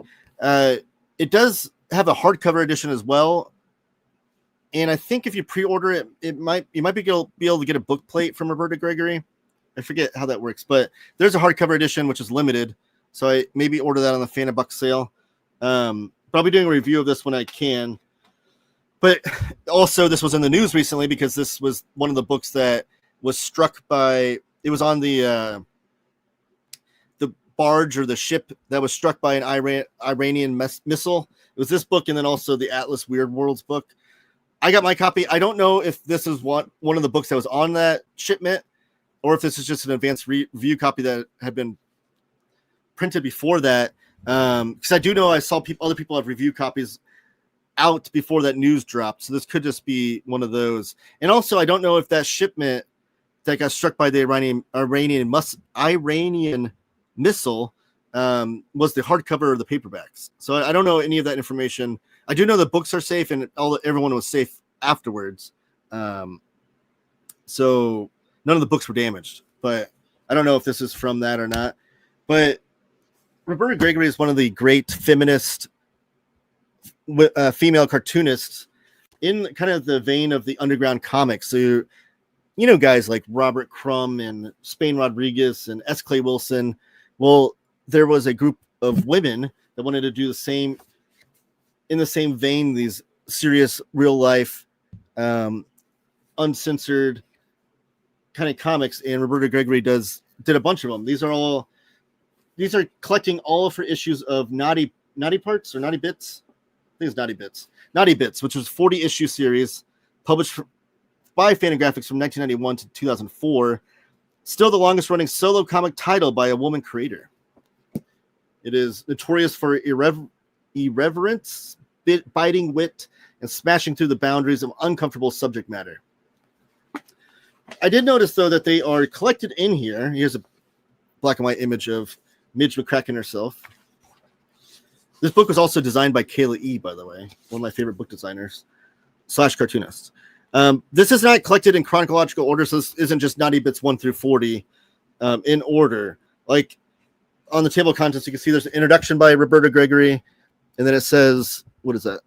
[SPEAKER 13] It does have a hardcover edition as well, and I think if you pre-order it, you might be able to get a book plate from Roberta Gregory. I forget how that works, but there's a hardcover edition which is limited, so I maybe order that on the Fantabucks sale. But I'll be doing a review of this when I can. But also, this was in the news recently because this was one of the books that was struck by. It was on the barge or the ship that was struck by an Iranian missile. It was this book, and then also the Atlas Weird Worlds book. I got my copy. I don't know if this is one of the books that was on that shipment, or if this is just an advanced review copy that had been printed before that. Because I do know I saw other people have review copies out before that news dropped, so this could just be one of those. And also, I don't know if that shipment that got struck by the Iranian missile was the hardcover or the paperbacks. So I don't know any of that information. I do know the books are safe and everyone was safe afterwards. So none of the books were damaged, but I don't know if this is from that or not. But Roberta Gregory is one of the great feminist female cartoonists in kind of the vein of the underground comics. So, you know, guys like Robert Crumb and Spain Rodriguez and S. Clay Wilson. Well, there was a group of women that wanted to do the same in the same vein, these serious, real life, uncensored kind of comics. And Roberta Gregory did a bunch of them. These are collecting all of her issues of Naughty Parts or Naughty Bits. I think it's Naughty Bits, which was a 40-issue series published by Fantagraphics from 1991 to 2004. Still the longest running solo comic title by a woman creator. It is notorious for irreverence, biting wit, and smashing through the boundaries of uncomfortable subject matter. I did notice, though, that they are collected in here. Here's a black and white image of Midge McCracken herself. This book was also designed by Kayla E., by the way, one of my favorite book designers / cartoonists. This is not collected in chronological order, so this isn't just Naughty Bits 1 through 40 in order. Like on the table of contents, you can see there's an introduction by Roberta Gregory, and then it says, what is that?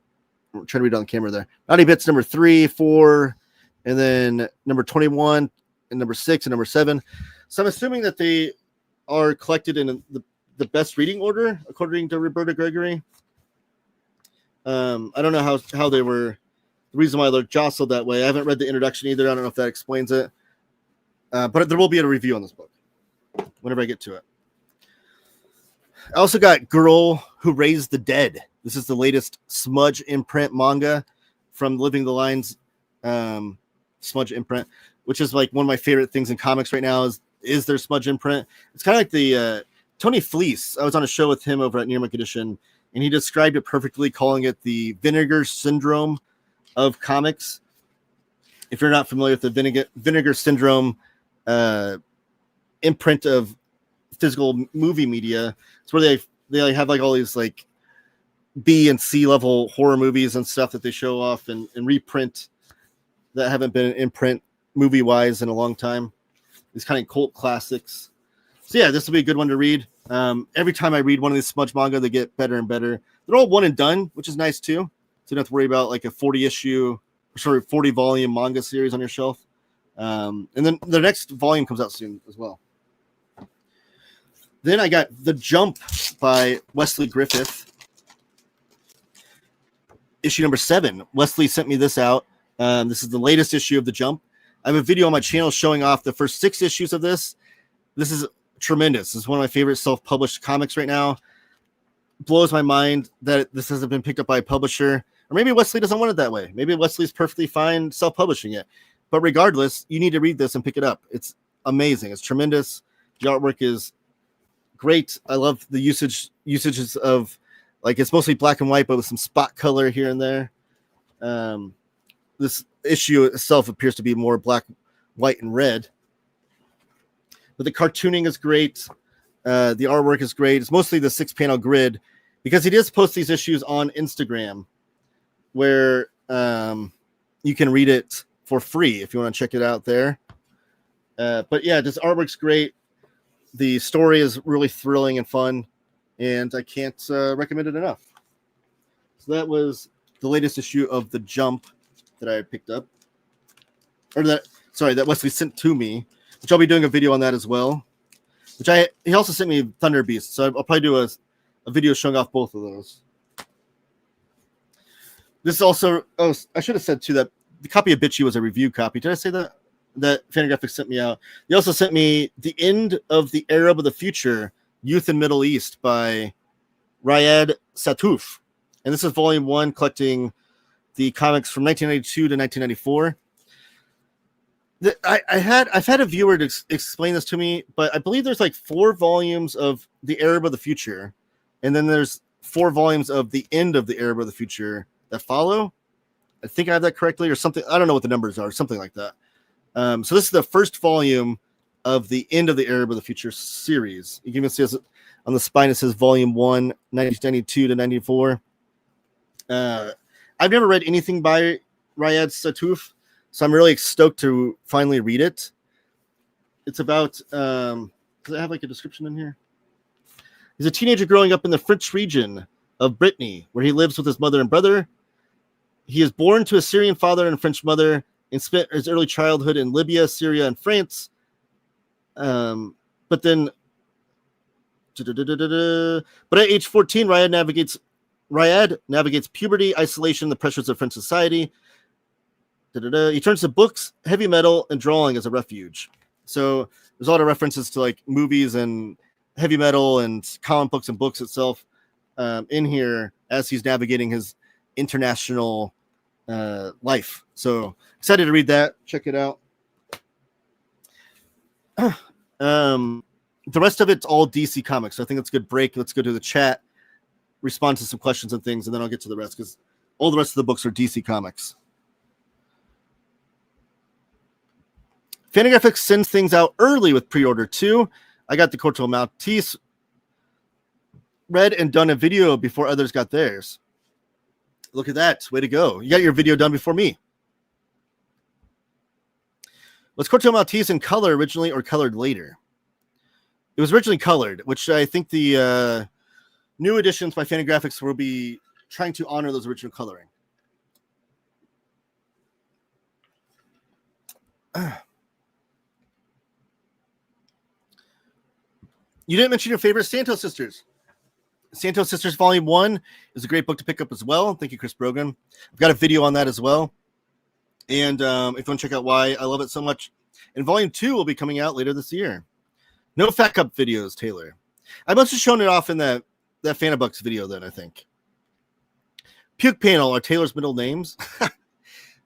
[SPEAKER 13] I'm trying to read it on the camera there. Naughty Bits number 3, 4, and then number 21, and number 6, and number 7. So I'm assuming that they are collected in the best reading order, according to Roberta Gregory. I don't know how they were the reason why they're jostled that way. I haven't read the introduction either. I don't know if that explains it. But there will be a review on this book whenever I get to it. I also got Girl Who Raised the Dead. This is the latest smudge imprint manga from Living the Lines smudge imprint, which is like one of my favorite things in comics right now is their smudge imprint. It's kind of like the Tony Fleece. I was on a show with him over at Near Mike Edition, and he described it perfectly, calling it the vinegar syndrome of comics. If you're not familiar with the vinegar syndrome imprint of physical movie media, it's where they have like all these like B and C level horror movies and stuff that they show off and reprint that haven't been in print movie wise in a long time. These kind of cult classics. So yeah, this will be a good one to read. Every time I read one of these smudge manga, they get better and better. They're all one and done, which is nice too. So you don't have to worry about like a 40 volume manga series on your shelf. And then the next volume comes out soon as well. Then I got The Jump by Wesley Griffith. Issue number 7. Wesley sent me this out. This is the latest issue of The Jump. I have a video on my channel showing off the first 6 issues of this. This is tremendous. This is one of my favorite self-published comics right now. Blows my mind that this hasn't been picked up by a publisher. Or maybe Wesley doesn't want it that way. Maybe Wesley's perfectly fine self-publishing it. But regardless, you need to read this and pick it up. It's amazing. It's tremendous. The artwork is great. I love the usages of, like, it's mostly black and white, but with some spot color here and there. This issue itself appears to be more black, white, and red. But the cartooning is great. The artwork is great. It's mostly the 6-panel grid because he does post these issues on Instagram where you can read it for free if you want to check it out there. But yeah, this artwork's great. The story is really thrilling and fun, and I can't recommend it enough. So that was the latest issue of The Jump that I picked up. That Wesley sent to me, which I'll be doing a video on that as well. He also sent me Thunder Beast, so I'll probably do a video showing off both of those. This is also, I should have said too that the copy of Bitchy was a review copy. Did I say that? That Fantagraphics sent me out. They also sent me The End of the Arab of the Future, Youth in Middle East by Riyad Sattouf. And this is volume 1, collecting the comics from 1992 to 1994. I've had a viewer to explain this to me, but I believe there's like 4 volumes of The Arab of the Future, and then there's 4 volumes of The End of the Arab of the Future that follow. I think I have that correctly, or something. I don't know what the numbers are, something like that. So this is the first volume of The End of the Arab of the Future series. You can even see on the spine it says Volume 1, 1992 to 94. I've never read anything by Riyad Sattouf, so I'm really stoked to finally read it. It's about, does it have like a description in here? He's a teenager growing up in the French region of Brittany, where he lives with his mother and brother. He is born to a Syrian father and a French mother and spent his early childhood in Libya, Syria, and France. But at age 14, Riyad navigates puberty, isolation, and the pressures of French society. He turns to books, heavy metal, and drawing as a refuge. So there's a lot of references to like movies and heavy metal and comic books and books itself in here as he's navigating his international life. So excited to read that. Check it out. The rest of it's all DC Comics. So I think that's a good break. Let's go to the chat, respond to some questions and things, and then I'll get to the rest because all the rest of the books are DC Comics. Fantagraphics sends things out early with pre-order too. I got the Corto Maltese read and done a video before others got theirs. Look at that. Way to go. You got your video done before me. Was Corto Maltese in color originally or colored later? It was originally colored, which I think the new editions by Fantagraphics will be trying to honor those original coloring. You didn't mention your favorite Santos Sisters. Santos Sisters Volume 1 is a great book to pick up as well. Thank you, Chris Brogan. I've got a video on that as well. And if you want to check out why I love it so much, and Volume 2 will be coming out later this year. No Fat Cup videos, Taylor. I must have shown it off in that Fantabucks video then, I think. Puke Panel are Taylor's middle names.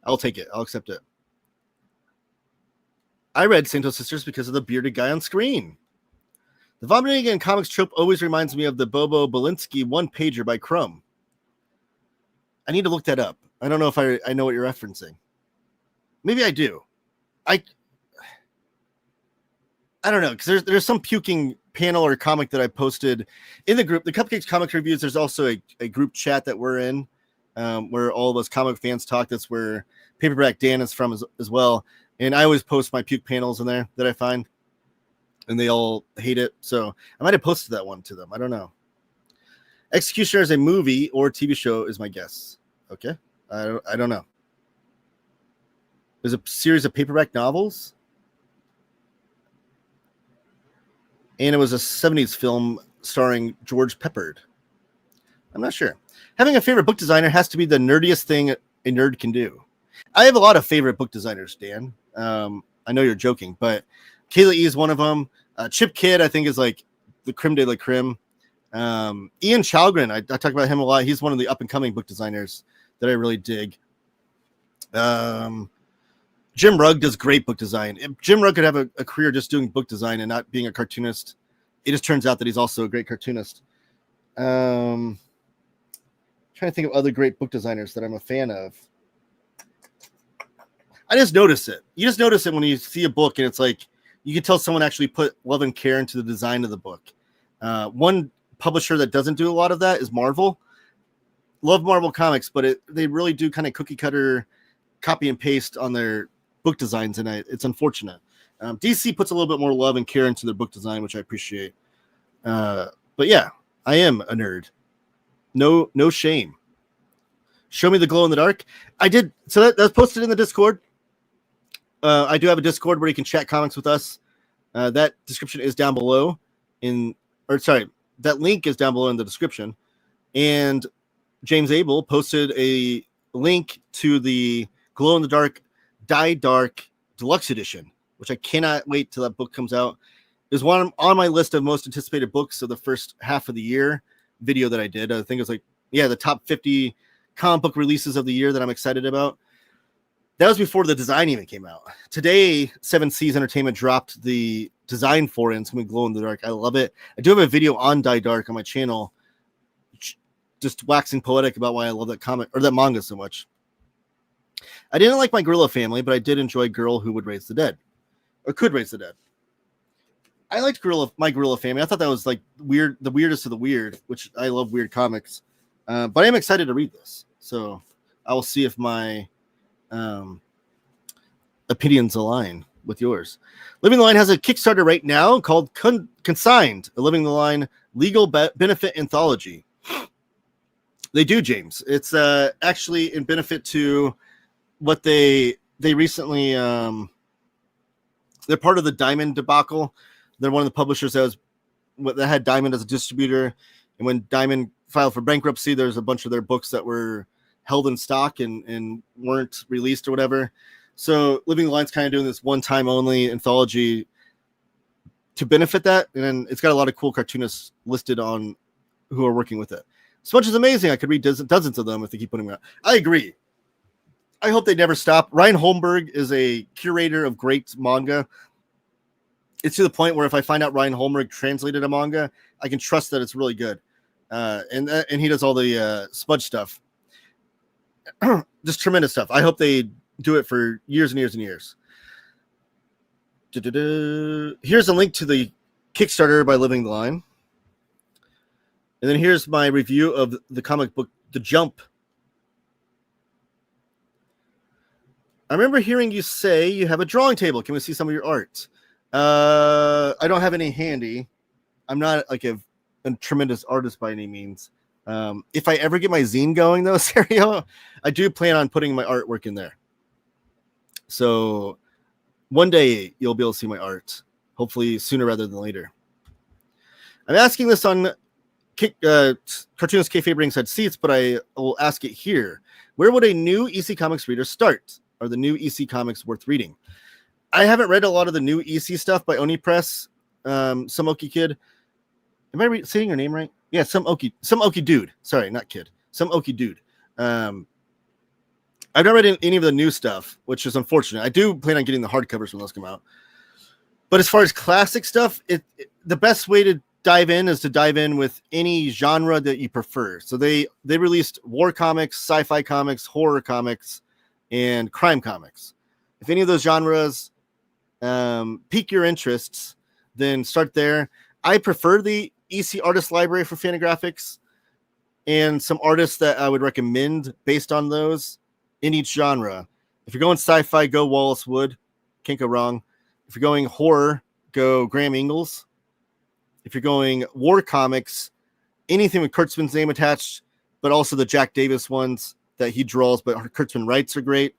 [SPEAKER 13] I'll take it. I'll accept it. I read Santos Sisters because of the bearded guy on screen. The vomiting in comics trope always reminds me of the Bobo Belinsky one-pager by Crumb. I need to look that up. I don't know if I know what you're referencing. Maybe I do. I don't know, because there's some puking panel or comic that I posted in the group. The Cupcakes Comic Reviews, there's also a group chat that we're in where all of us comic fans talk. That's where Paperback Dan is from as well. And I always post my puke panels in there that I find. And they all hate it. So I might have posted that one to them. I don't know. Executioner is a movie or TV show is my guess. Okay. I don't know. There's a series of paperback novels. And it was a 70s film starring George Peppard. I'm not sure. Having a favorite book designer has to be the nerdiest thing a nerd can do. I have a lot of favorite book designers, Dan. I know you're joking, but Kayla E is one of them. Chip Kidd, I think, is like the creme de la creme. Ian Chalgren, I talk about him a lot. He's one of the up-and-coming book designers that I really dig. Jim Rugg does great book design. If Jim Rugg could have a career just doing book design and not being a cartoonist, it just turns out that he's also a great cartoonist. Trying to think of other great book designers that I'm a fan of. I just notice it. You just notice it when you see a book and it's like you can tell someone actually put love and care into the design of the book. One publisher that doesn't do a lot of that is Marvel. Love Marvel Comics, but they really do kind of cookie cutter copy and paste on their book designs, and it's unfortunate. DC puts a little bit more love and care into their book design, which I appreciate. But yeah, I am a nerd. No shame. Show me the glow in the dark. I did. So that's posted in the Discord. I do have a Discord where you can chat comics with us. That description is down below that link is down below in the description. And James Abel posted a link to the glow in the dark Die Dark Deluxe Edition, which I cannot wait till that book comes out. There's one on my list of most anticipated books of the first half of the year video that I did. I think it was the top 50 comic book releases of the year that I'm excited about. That was before the design even came out. Today, 7 Seas Entertainment dropped the design for it. It's going to be glow in the dark. I love it. I do have a video on Die Dark on my channel, just waxing poetic about why I love that comic or that manga so much. I didn't like My Gorilla Family, but I did enjoy Girl Who Would Raise the Dead, or Could Raise the Dead. I liked My Gorilla Family. I thought that was like weird, the weirdest of the weird, which I love weird comics. But I am excited to read this, so I will see if my opinions align with yours. Living the Line has a Kickstarter right now called Consigned, a Living the Line legal benefit anthology. They do, James. It's actually in benefit to what they recently they're part of the Diamond debacle. They're one of the publishers that had Diamond as a distributor, and when Diamond filed for bankruptcy, there's a bunch of their books that were held in stock and weren't released or whatever. So Living the Line's kind of doing this one-time only anthology to benefit that, and then it's got a lot of cool cartoonists listed on who are working with it. So much is amazing. I could read dozens of them if they keep putting them out. I agree. I hope they never stop. Ryan Holmberg is a curator of great manga. It's to the point where if I find out Ryan Holmberg translated a manga, I can trust that it's really good. And he does all the smudge stuff. Just tremendous stuff. I hope they do it for years and years and years. Here's a link to the Kickstarter by Living the Line. And then here's my review of the comic book, The Jump. I remember hearing you say you have a drawing table. Can we see some of your art? I don't have any handy. I'm not like a tremendous artist by any means. If I ever get my zine going, though, Serio, I do plan on putting my artwork in there. So one day you'll be able to see my art, hopefully sooner rather than later. I'm asking this on Cartoonist Kayfabe Ringside Seats, but I will ask it here. Where would a new EC Comics reader start? are the new EC comics worth reading? I haven't read a lot of the new EC stuff by Oni Press. Some Oki Kid. Am I saying your name right? Yeah, some Oki dude. Sorry, not kid. Some Oki dude. I've not read any of the new stuff, which is unfortunate. I do plan on getting the hardcovers when those come out. But as far as classic stuff, the best way to dive in is to dive in with any genre that you prefer. So they released war comics, sci-fi comics, horror comics, and crime comics. If any of those genres pique your interests, then start there. I prefer the EC Artist Library for Fantagraphics and some artists that I would recommend based on those in each genre. If you're going sci-fi, go Wallace Wood. Can't go wrong. If you're going horror, go Graham Ingalls. If you're going war comics, anything with Kurtzman's name attached, but also the Jack Davis ones that he draws, but Kurtzman writes are great.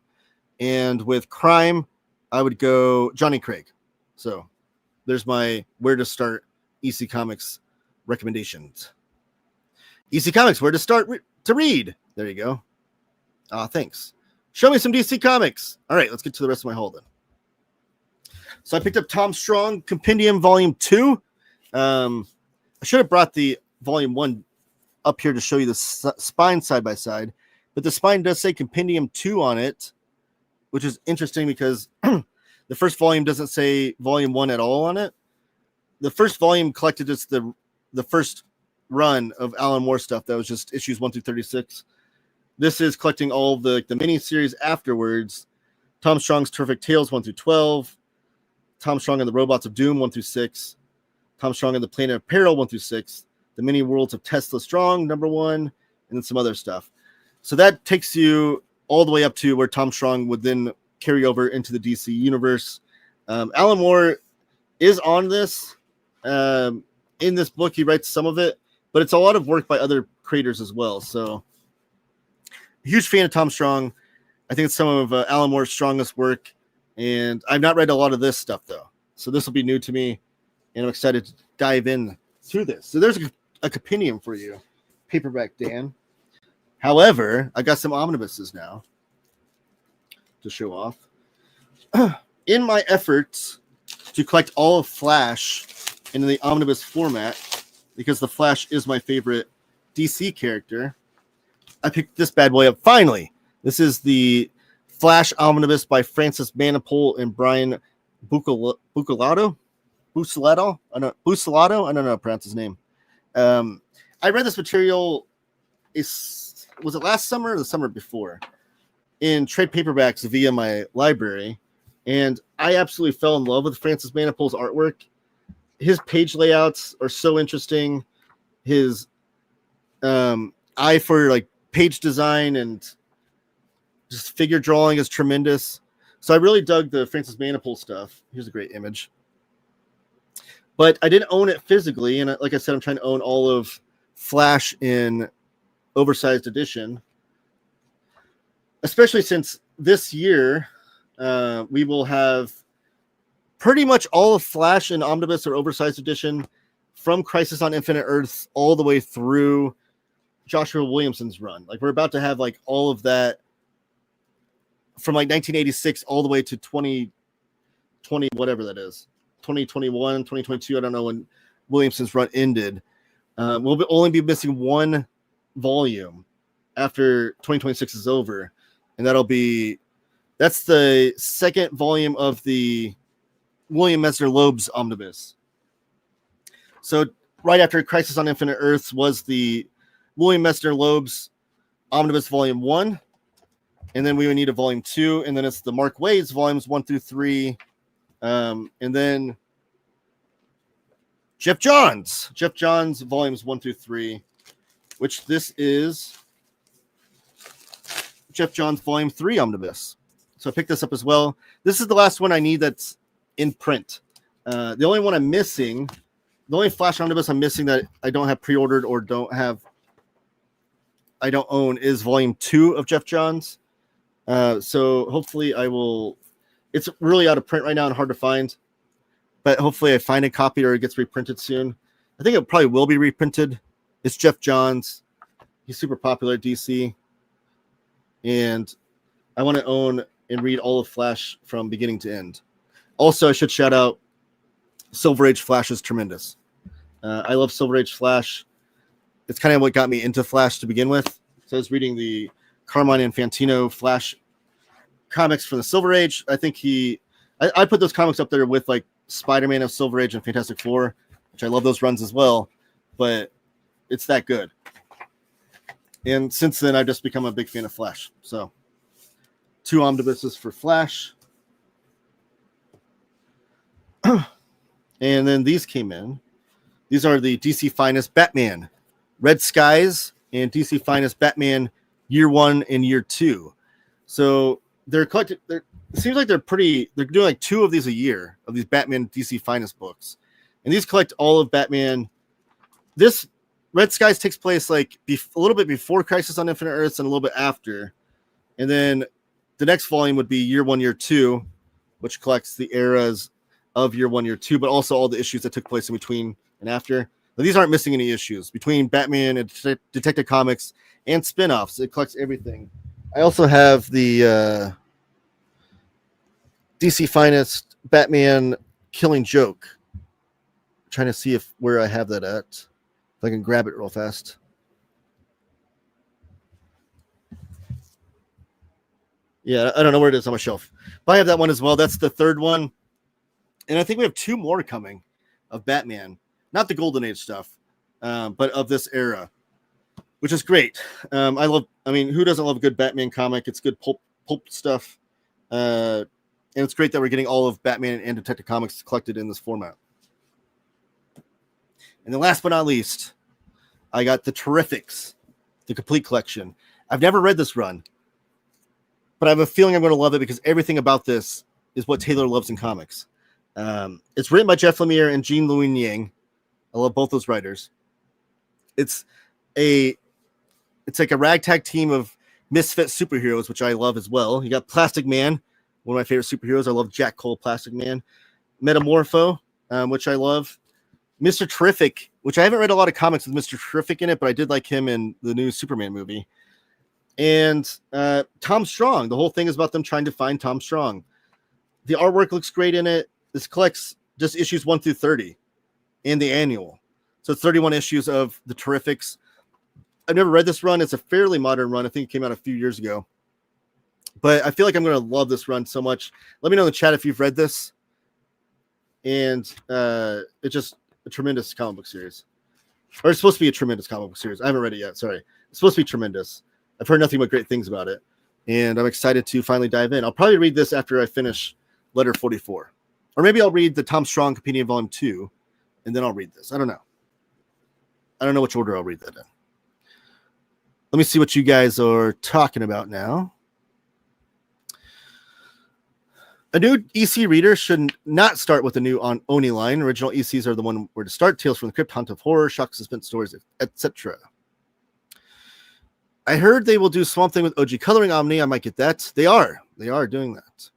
[SPEAKER 13] And with crime, I would go Johnny Craig. So there's my where to start EC Comics recommendations. EC Comics, where to start to read. There you go. Thanks. Show me some DC Comics. All right, let's get to the rest of my haul then. So I picked up Tom Strong Compendium Volume 2. I should have brought the Volume 1 up here to show you the spine side by side, but the spine does say Compendium 2 on it, which is interesting because the first volume doesn't say Volume 1 at all on it. The first volume collected just the first run of Alan Moore stuff that was just issues 1 through 36. This is collecting all of the mini series afterwards. Tom Strong's Terrific Tales 1 through 12. Tom Strong and the Robots of Doom 1 through 6. Tom Strong and the Planet of Peril 1 through 6. The Mini Worlds of Tesla Strong #1, and then some other stuff. So that takes you all the way up to where Tom Strong would then carry over into the DC universe. Alan Moore is on this. In this book, he writes some of it, but it's a lot of work by other creators as well. So, huge fan of Tom Strong. I think it's some of Alan Moore's strongest work, and I've not read a lot of this stuff though. So this will be new to me, and I'm excited to dive in to this. So there's a compendium for you, paperback Dan. However, I got some omnibuses now to show off. In my efforts to collect all of Flash in the omnibus format, because the Flash is my favorite DC character, I picked this bad boy up finally. This is the Flash omnibus by Francis Manapul and Brian Buccellato. I don't know how to pronounce his name. I read this material, was it last summer or the summer before, in trade paperbacks via my library, and I absolutely fell in love with Francis Manapul's artwork. His page layouts are so interesting. His eye for like page design and just figure drawing is tremendous. So I really dug the Francis Manapul stuff. Here's a great image. But I didn't own it physically, and like I said, I'm trying to own all of Flash in oversized edition, especially since this year we will have pretty much all of Flash in omnibus or oversized edition, from Crisis on Infinite Earths all the way through Joshua Williamson's run. Like, we're about to have like all of that from like 1986 all the way to 2020, whatever that is. 2021, 2022. I don't know when Williamson's run ended. We'll only be missing one volume after 2026 is over, and that's the second volume of the William Messner Loeb's omnibus. So right after Crisis on Infinite Earths was the William Messner Loeb's omnibus volume 1, and then we would need a volume 2, and then it's the Mark Waid's volumes 1 through 3. And then Jeff Johns volumes 1 through 3, which this is Jeff Johns volume 3 omnibus. So I picked this up as well. This is the last one I need that's in print. The only one I'm missing, the only Flash omnibus I'm missing that I don't have pre-ordered or I don't own is volume 2 of Jeff Johns. So hopefully I will. It's really out of print right now and hard to find, but hopefully I find a copy or it gets reprinted soon. I think it probably will be reprinted. It's Jeff Johns. He's super popular at DC. And I want to own and read all of Flash from beginning to end. Also, I should shout out Silver Age Flash is tremendous. I love Silver Age Flash. It's kind of what got me into Flash to begin with. So I was reading the Carmine Infantino Flash comics from the Silver Age. I think I put those comics up there with like Spider-Man of Silver Age and Fantastic Four, which I love those runs as well, but it's that good. And since then, I've just become a big fan of Flash. So 2 omnibuses for Flash. And then these came in. These are the DC Finest Batman Red Skies and DC Finest Batman Year 1 and Year 2. So they're collected. It seems like they're doing like 2 of these a year, of these Batman DC Finest books. And these collect all of Batman. This Red Skies takes place like a little bit before Crisis on Infinite Earths and a little bit after. And then the next volume would be Year 1, Year 2, which collects the eras of Year 1, Year 2, but also all the issues that took place in between and after. Now, these aren't missing any issues between Batman and Detective Comics and spin-offs. It collects everything. I also have the DC Finest Batman Killing Joke. I'm trying to see where I have that at. If I can grab it real fast. Yeah, I don't know where it is on my shelf. But I have that one as well. That's the 3rd one. And I think we have 2 more coming of Batman. Not the Golden Age stuff, but of this era, which is great. Who doesn't love a good Batman comic? It's good pulp stuff. And it's great that we're getting all of Batman and Detective Comics collected in this format. And then last but not least, I got the Terrifics, the complete collection. I've never read this run, but I have a feeling I'm going to love it because everything about this is what Taylor loves in comics. It's written by Jeff Lemire and Jean Louis Yang. I love both those writers. It's like a ragtag team of misfit superheroes, which I love as well. You got Plastic Man, one of my favorite superheroes. I love Jack Cole, Plastic Man. Metamorpho, which I love. Mr. Terrific, which I haven't read a lot of comics with Mr. Terrific in it, but I did like him in the new Superman movie. And Tom Strong. The whole thing is about them trying to find Tom Strong. The artwork looks great in it. This collects just issues 1 through 30 and the annual. So it's 31 issues of the Terrifics. I've never read this run. It's a fairly modern run. I think it came out a few years ago. But I feel like I'm going to love this run so much. Let me know in the chat if you've read this. And it's just a tremendous comic book series. Or it's supposed to be a tremendous comic book series. I haven't read it yet. Sorry. It's supposed to be tremendous. I've heard nothing but great things about it. And I'm excited to finally dive in. I'll probably read this after I finish Letter 44. Or maybe I'll read the Tom Strong Compendium Volume 2, and then I'll read this. I don't know. I don't know which order I'll read that in. Let me see what you guys are talking about now. A new EC reader should not start with a new Oni line. Original ECs are the one where to start. Tales from the Crypt, Hunt of Horror, Shock, Suspense stories, etc. I heard they will do Swamp Thing with OG Coloring Omni. I might get that. They are doing that.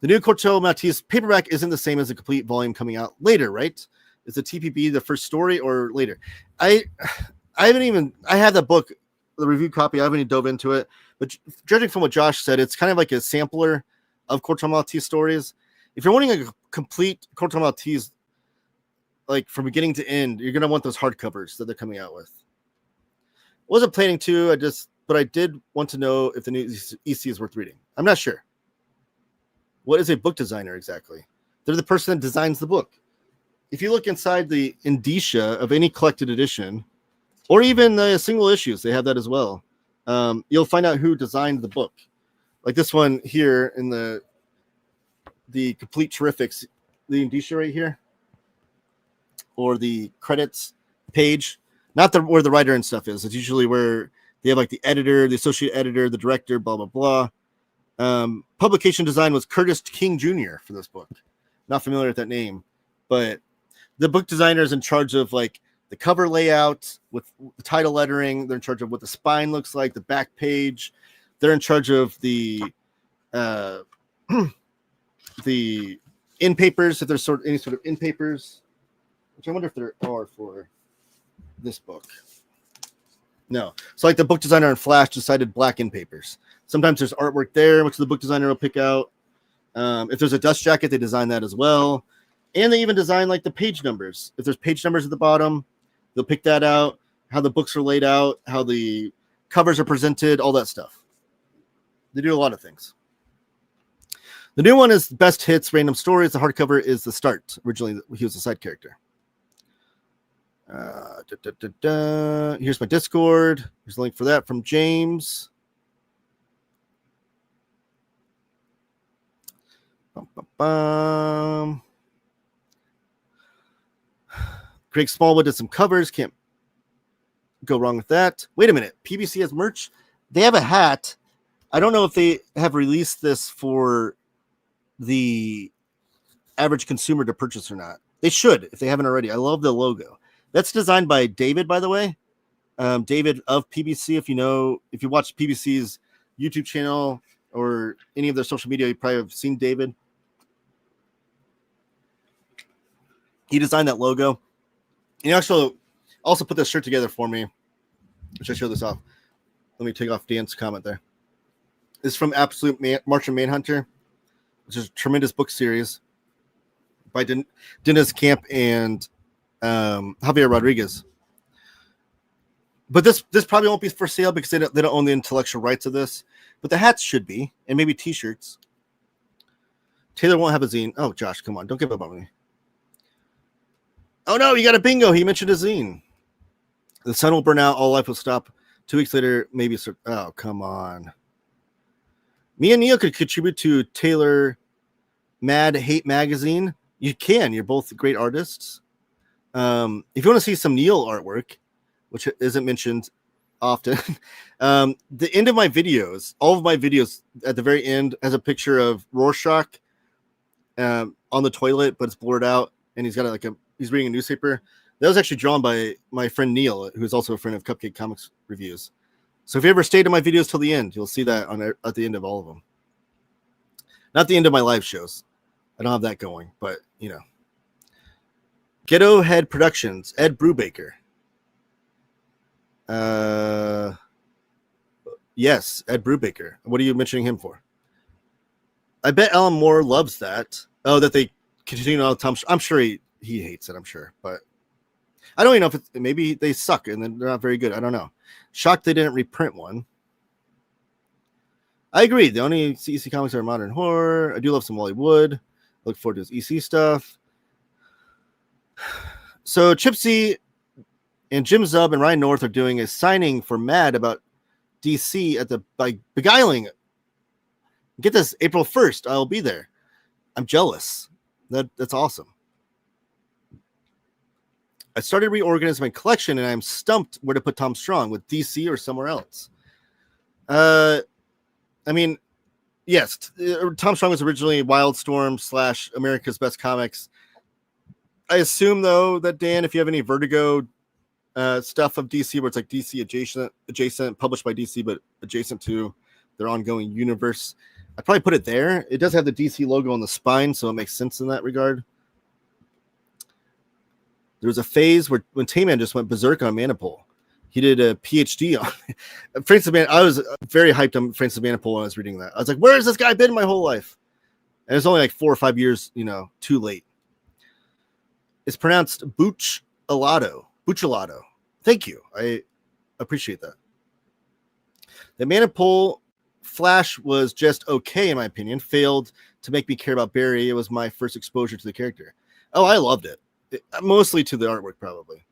[SPEAKER 13] The new Corto Maltese paperback isn't the same as the complete volume coming out later, right? Is the TPB the first story or later? I have the book, the review copy. I haven't even dove into it, but judging from what Josh said, it's kind of like a sampler of Corto Maltese stories. If you're wanting a complete Corto Maltese, like from beginning to end, you're gonna want those hardcovers that they're coming out with. Wasn't planning to. But I did want to know if the new EC is worth reading. I'm not sure. What is a book designer exactly? They're the person that designs the book. If you look inside the indicia of any collected edition, or even the single issues, they have that as well. You'll find out who designed the book. Like this one here in the Complete Terrifics, the indicia right here, or the credits page. Not where the writer and stuff is. It's usually where they have like the editor, the associate editor, the director, blah, blah, blah. Publication design was Curtis King Jr. for this book. Not familiar with that name, but the book designer is in charge of like the cover layout with the title lettering. They're in charge of what the spine looks like, the back page. They're in charge of the in papers, if there's any sort of in papers, which I wonder if there are for this book. No. So like the book designer on Flash decided black in papers. Sometimes there's artwork there, which the book designer will pick out. If there's a dust jacket, they design that as well. And they even design like the page numbers. If there's page numbers at the bottom, they'll pick that out, how the books are laid out, how the covers are presented, all that stuff. They do a lot of things. The new one is Best Hits, Random Stories. The hardcover is The Start. Originally, he was a side character. Here's my Discord. Here's a link for that from James. Greg Smallwood did some covers. Can't go wrong with that. Wait a minute. PBC has merch. They have a hat. I don't know if they have released this for the average consumer to purchase or not. They should, if they haven't already. I love the logo. That's designed by David, by the way. David of PBC. If you watch PBC's YouTube channel or any of their social media, you probably have seen David. He designed that logo. He also put this shirt together for me, which I show this off. Let me take off Dan's comment there. This is from Absolute Martian Manhunter, which is a tremendous book series by Dennis Camp and Javier Rodriguez. But this probably won't be for sale because they don't own the intellectual rights of this. But the hats should be, and maybe T-shirts. Taylor won't have a zine. Oh, Josh, come on. Don't give up on me. Oh, no, you got a bingo. He mentioned a zine. The sun will burn out. All life will stop. 2 weeks later, maybe. Oh, come on. Me and Neil could contribute to Taylor Mad Hate Magazine. You can. You're both great artists. If you want to see some Neil artwork, which isn't mentioned often, the end of my videos, all of my videos at the very end has a picture of Rorschach on the toilet, but it's blurred out, and he's got he's reading a newspaper. That was actually drawn by my friend Neil, who's also a friend of Cupcake Comics Reviews. So if you ever stayed in my videos till the end, you'll see that at the end of all of them. Not the end of my live shows. I don't have that going, but Ghetto Head Productions, Ed Brubaker. Yes, Ed Brubaker. What are you mentioning him for? I bet Alan Moore loves that. Oh, that they continue on Tom. I'm sure he hates it, I'm sure, but I don't even know if maybe they suck and then they're not very good. I don't know. Shocked they didn't reprint one. I agree. The only EC comics are modern horror. I do love some Wally Wood. Look forward to his EC stuff. So Chipsy and Jim Zub and Ryan North are doing a signing for Mad about DC by Beguiling. Get this, April 1st. I'll be there. I'm jealous. That's awesome. I started reorganizing my collection, and I'm stumped where to put Tom Strong, with DC or somewhere else. I mean, yes, Tom Strong was originally Wildstorm / America's Best Comics. I assume, though, that Dan, if you have any Vertigo stuff of DC, where it's like DC adjacent, published by DC, but adjacent to their ongoing universe, I'd probably put it there. It does have the DC logo on the spine, so it makes sense in that regard. There was a phase when Tayman just went berserk on Manipul. He did a PhD on Francis Man. I was very hyped on Francis Manipul when I was reading that. I was like, where has this guy been my whole life? And it's only like 4 or 5 years, too late. It's pronounced Buchalado. Thank you. I appreciate that. The Manipul Flash was just okay, in my opinion. Failed to make me care about Barry. It was my first exposure to the character. Oh, I loved it. Mostly to the artwork, probably.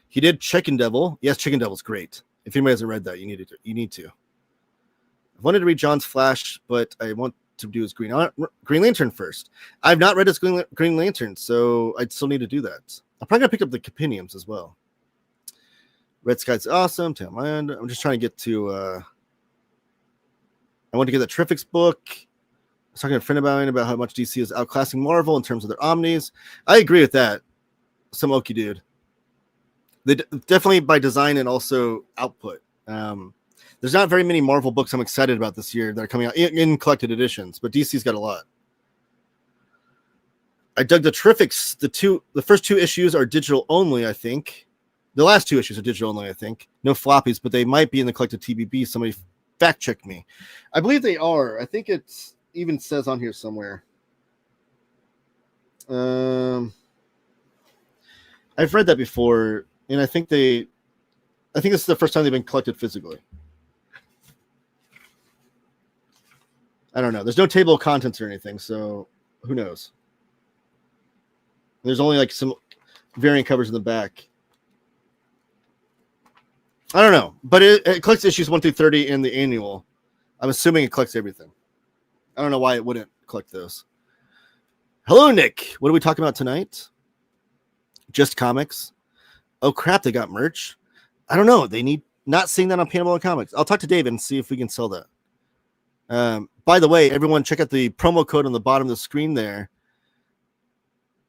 [SPEAKER 13] He did Chicken Devil. Yes, Chicken Devil's great. If anybody hasn't read that, you need to. I wanted to read John's Flash, but I want to do his Green Lantern first. I've not read his Green Lantern, so I still need to do that. I'm probably gonna pick up the compendiums as well. Red Sky's awesome. Tailwind. I'm just trying to get to. I want to get the Terrifics book. I was talking to a friend about how much DC is outclassing Marvel in terms of their omnis. I agree with that. Some okie dude. They definitely by design and also output. There's not very many Marvel books I'm excited about this year that are coming out in collected editions, but DC's got a lot. I dug the Terrifics. The first 2 issues are digital only, I think. The last 2 issues are digital only, I think. No floppies, but they might be in the collected TBB. Somebody fact check me. I believe they are. I think it even says on here somewhere. I've read that before, and I think this is the first time they've been collected physically. I don't know. There's no table of contents or anything, so who knows? There's only like some variant covers in the back. I don't know, but it collects issues 1 through 30 in the annual. I'm assuming it collects everything. I don't know why it wouldn't collect those. Hello, Nick. What are we talking about tonight? Just comics. Oh, crap. They got merch. I don't know. They need not seeing that on Panama Comics. I'll talk to David and see if we can sell that. By the way, everyone, check out the promo code on the bottom of the screen there.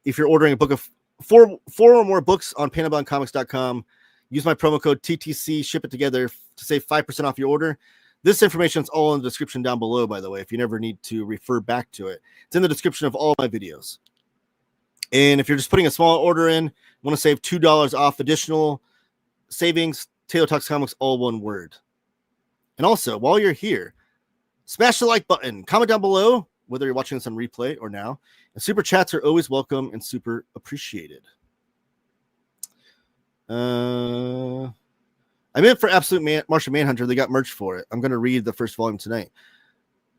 [SPEAKER 13] If you're ordering a book of four or more books on PanaboundComics.com, use my promo code TTC, ship it together to save 5% off your order. This information is all in the description down below, by the way, if you never need to refer back to it. It's in the description of all my videos. And if you're just putting a small order in, want to save $2 off additional savings, Taylor Talks Comics, all one word. And also, while you're here, smash the like button, comment down below, whether you're watching this on replay or now. And super chats are always welcome and super appreciated. I'm in for Absolute Martian Manhunter. They got merch for it. I'm going to read the first volume tonight.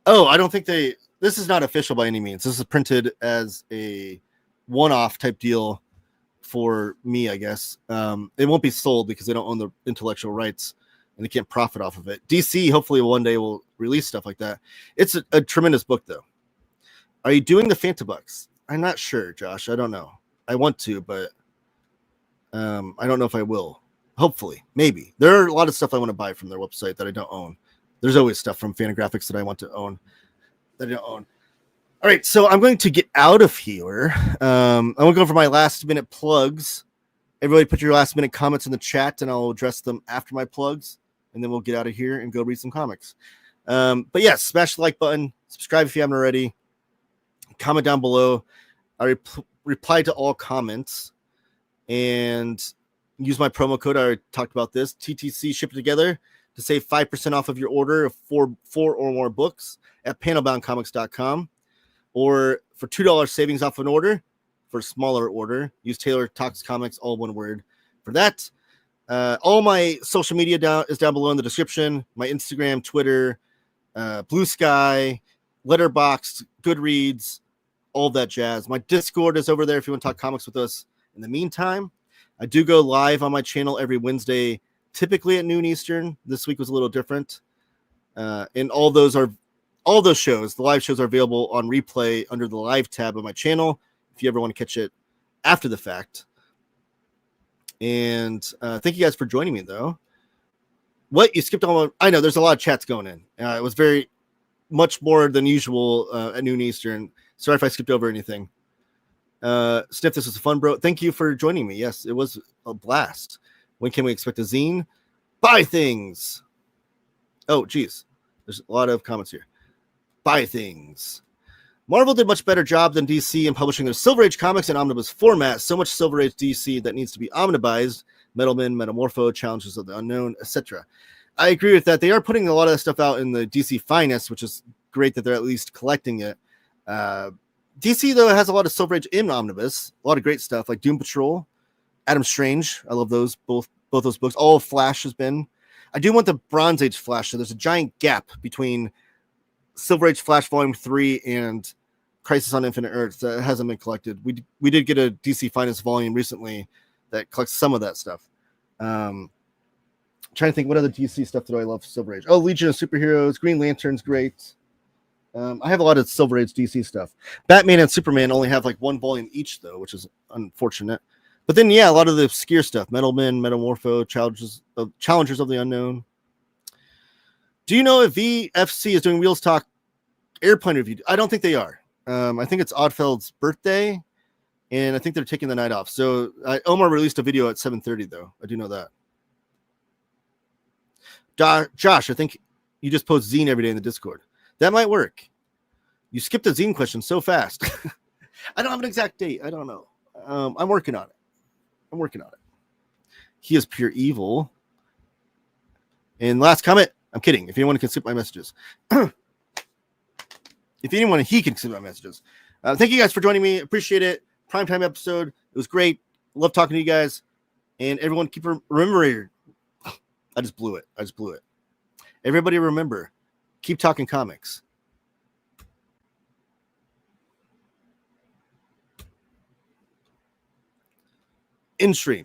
[SPEAKER 13] Oh, I don't think this is not official by any means. This is printed as a one-off type deal for me, I guess. It won't be sold because they don't own the intellectual rights and they can't profit off of it. DC hopefully one day will release stuff like that. It's a tremendous book, though. Are you doing the Fantabucks? I'm not sure, Josh. I don't know. I want to, but I don't know if I will. Hopefully, maybe. There are a lot of stuff I want to buy from their website that I don't own. There's always stuff from Fantagraphics that I want to own that I don't own. All right, so I'm going to get out of here. I'm going to go for my last minute plugs. Everybody put your last minute comments in the chat and I'll address them after my plugs. And then we'll get out of here and go read some comics. But yeah, smash the like button. Subscribe if you haven't already. Comment down below. I reply to all comments. And use my promo code. I already talked about this. TTC, ship it together to save 5% off of your order of four or more books at panelboundcomics.com. Or for $2 savings off an order, for a smaller order, use Taylor Talks Comics, all one word for that. All my social media is down below in the description. My Instagram, Twitter, Bluesky, Letterboxd, Goodreads, all that jazz. My Discord is over there if you want to talk comics with us. In the meantime, I do go live on my channel every Wednesday, typically at noon Eastern. This week was a little different. And all those shows, the live shows are available on replay under the live tab of my channel if you ever want to catch it after the fact. And thank you guys for joining me, though. What? You skipped all? I know there's a lot of chats going in. It was very much more than usual at noon Eastern. Sorry if I skipped over anything. Sniff, this was fun, bro. Thank you for joining me. Yes, it was a blast. When can we expect a zine? Buy things. Oh, geez. There's a lot of comments here. Buy things. Marvel did much better job than DC in publishing their Silver Age comics in omnibus format. So much Silver Age DC that needs to be omnibized. Metalman, Metamorpho, Challenges of the Unknown, etc. I agree with that. They are putting a lot of that stuff out in the DC Finest, which is great that they're at least collecting it. DC, though, has a lot of Silver Age in omnibus. A lot of great stuff like Doom Patrol, Adam Strange. I love those, both those books. All of Flash has been. I do want the Bronze Age Flash, so there's a giant gap between Silver Age Flash Volume 3 and Crisis on Infinite Earths that hasn't been collected. We did get a DC Finest volume recently that collects some of that stuff. Trying to think what other DC stuff do I love for Silver Age. Oh, Legion of Superheroes, Green Lantern's great. I have a lot of Silver Age DC stuff. Batman and Superman only have like one volume each, though, which is unfortunate. But then, yeah, a lot of the obscure stuff. Metalman, Metamorpho, Challengers of the Unknown. Do you know if VFC is doing Wheels Talk Airplane review? I don't think they are. I think it's Oddfeld's birthday, and I think they're taking the night off. So Omar released a video at 7:30, though. I do know that. Josh, I think you just post zine every day in the Discord. That might work. You skipped the zine question so fast. I don't have an exact date. I don't know. I'm working on it. He is pure evil. And last comment, I'm kidding. If anyone can skip my messages. If anyone, he can skip my messages. Thank you guys for joining me. Appreciate it. Primetime episode. It was great. Love talking to you guys. And everyone keep remembering. I just blew it. Everybody remember, keep talking comics. In stream.